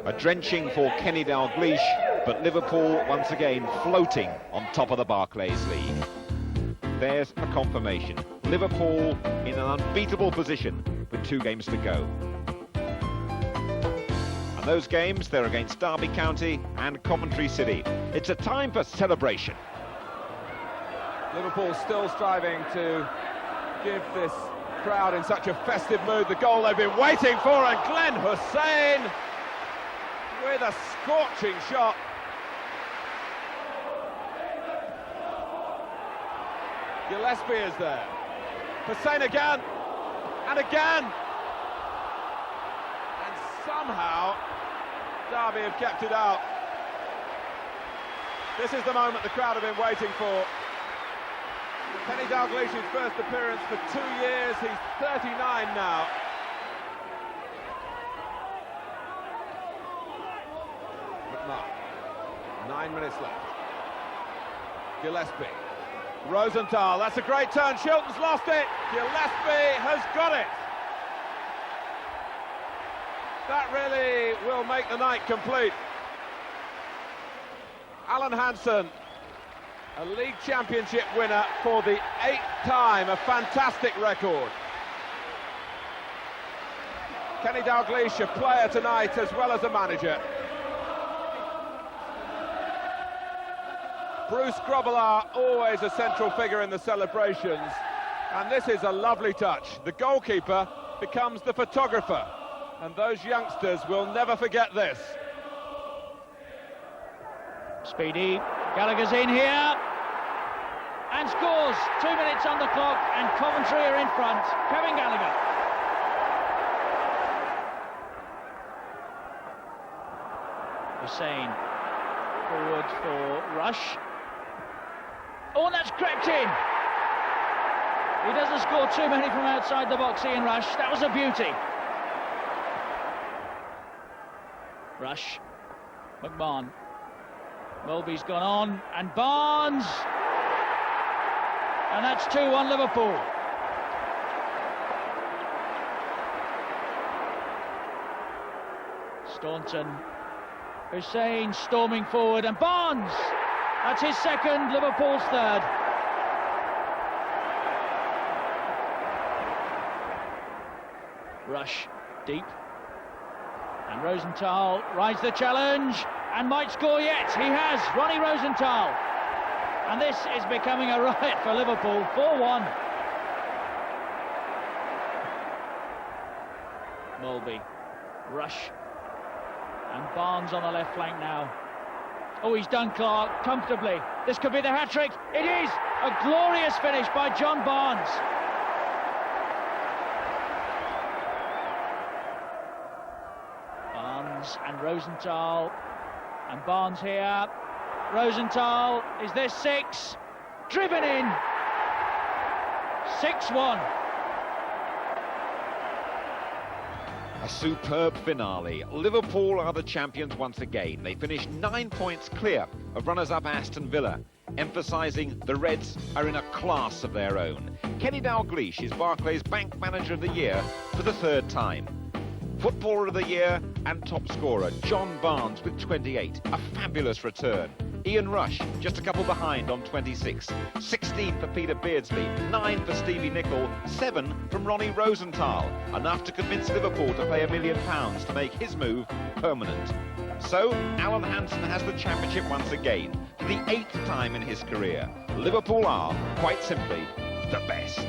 A drenching for Kenny Dalglish, but Liverpool once again floating on top of the Barclays League. There's a confirmation. Liverpool in an unbeatable position with 2 games to go. And those games, they're against Derby County and Coventry City. It's a time for celebration. Liverpool still striving to give this crowd in such a festive mood the goal they've been waiting for, and Glenn Hussein with a scorching shot. Gillespie is there. Hussein again, and again. And somehow, Derby have kept it out. This is the moment the crowd have been waiting for. Kenny Dalglish's first appearance for 2 years. He's 39 now. McMahon. 9 minutes left. Gillespie. Rosenthal, that's a great turn. Shilton's lost it. Gillespie has got it. That really will make the night complete. Alan Hansen, a league championship winner for the 8th time, a fantastic record. Kenny Dalglish, a player tonight as well as a manager. Bruce Grobbelaar, always a central figure in the celebrations, and this is a lovely touch. The goalkeeper becomes the photographer, and those youngsters will never forget this. Speedy, Gallagher's in here and scores. 2 minutes on the clock and Coventry are in front. Kevin Gallagher. Hussein forward for Rush. Oh, and that's crept in. He doesn't score too many from outside the box, Ian Rush. That was a beauty. Rush, McMahon. Mulvey's gone on, and Barnes. And that's 2-1 Liverpool. Staunton. Hussein storming forward, and Barnes. That's his second, Liverpool's third. Rush, deep. And Rosenthal rides the challenge and might score yet. He has, Ronnie Rosenthal. And this is becoming a riot for Liverpool, 4-1. Mulvey, Rush, and Barnes on the left flank now. Oh, he's done Clark comfortably. This could be the hat-trick. It is a glorious finish by John Barnes. Barnes and Rosenthal, and Barnes here. Rosenthal, is this 6? Driven in. 6-1. A superb finale. Liverpool are the champions once again. They finished 9 points clear of runners-up Aston Villa, emphasising the Reds are in a class of their own. Kenny Dalglish is Barclays Bank Manager of the Year for the 3rd time. Footballer of the Year and top scorer John Barnes with 28, a fabulous return. Ian Rush just a couple behind on 26. 16 for Peter Beardsley, 9 for Stevie Nicol, 7 from Ronnie Rosenthal. Enough to convince Liverpool to pay £1 million to make his move permanent. So, Alan Hansen has the championship once again, for the 8th time in his career. Liverpool are, quite simply, the best.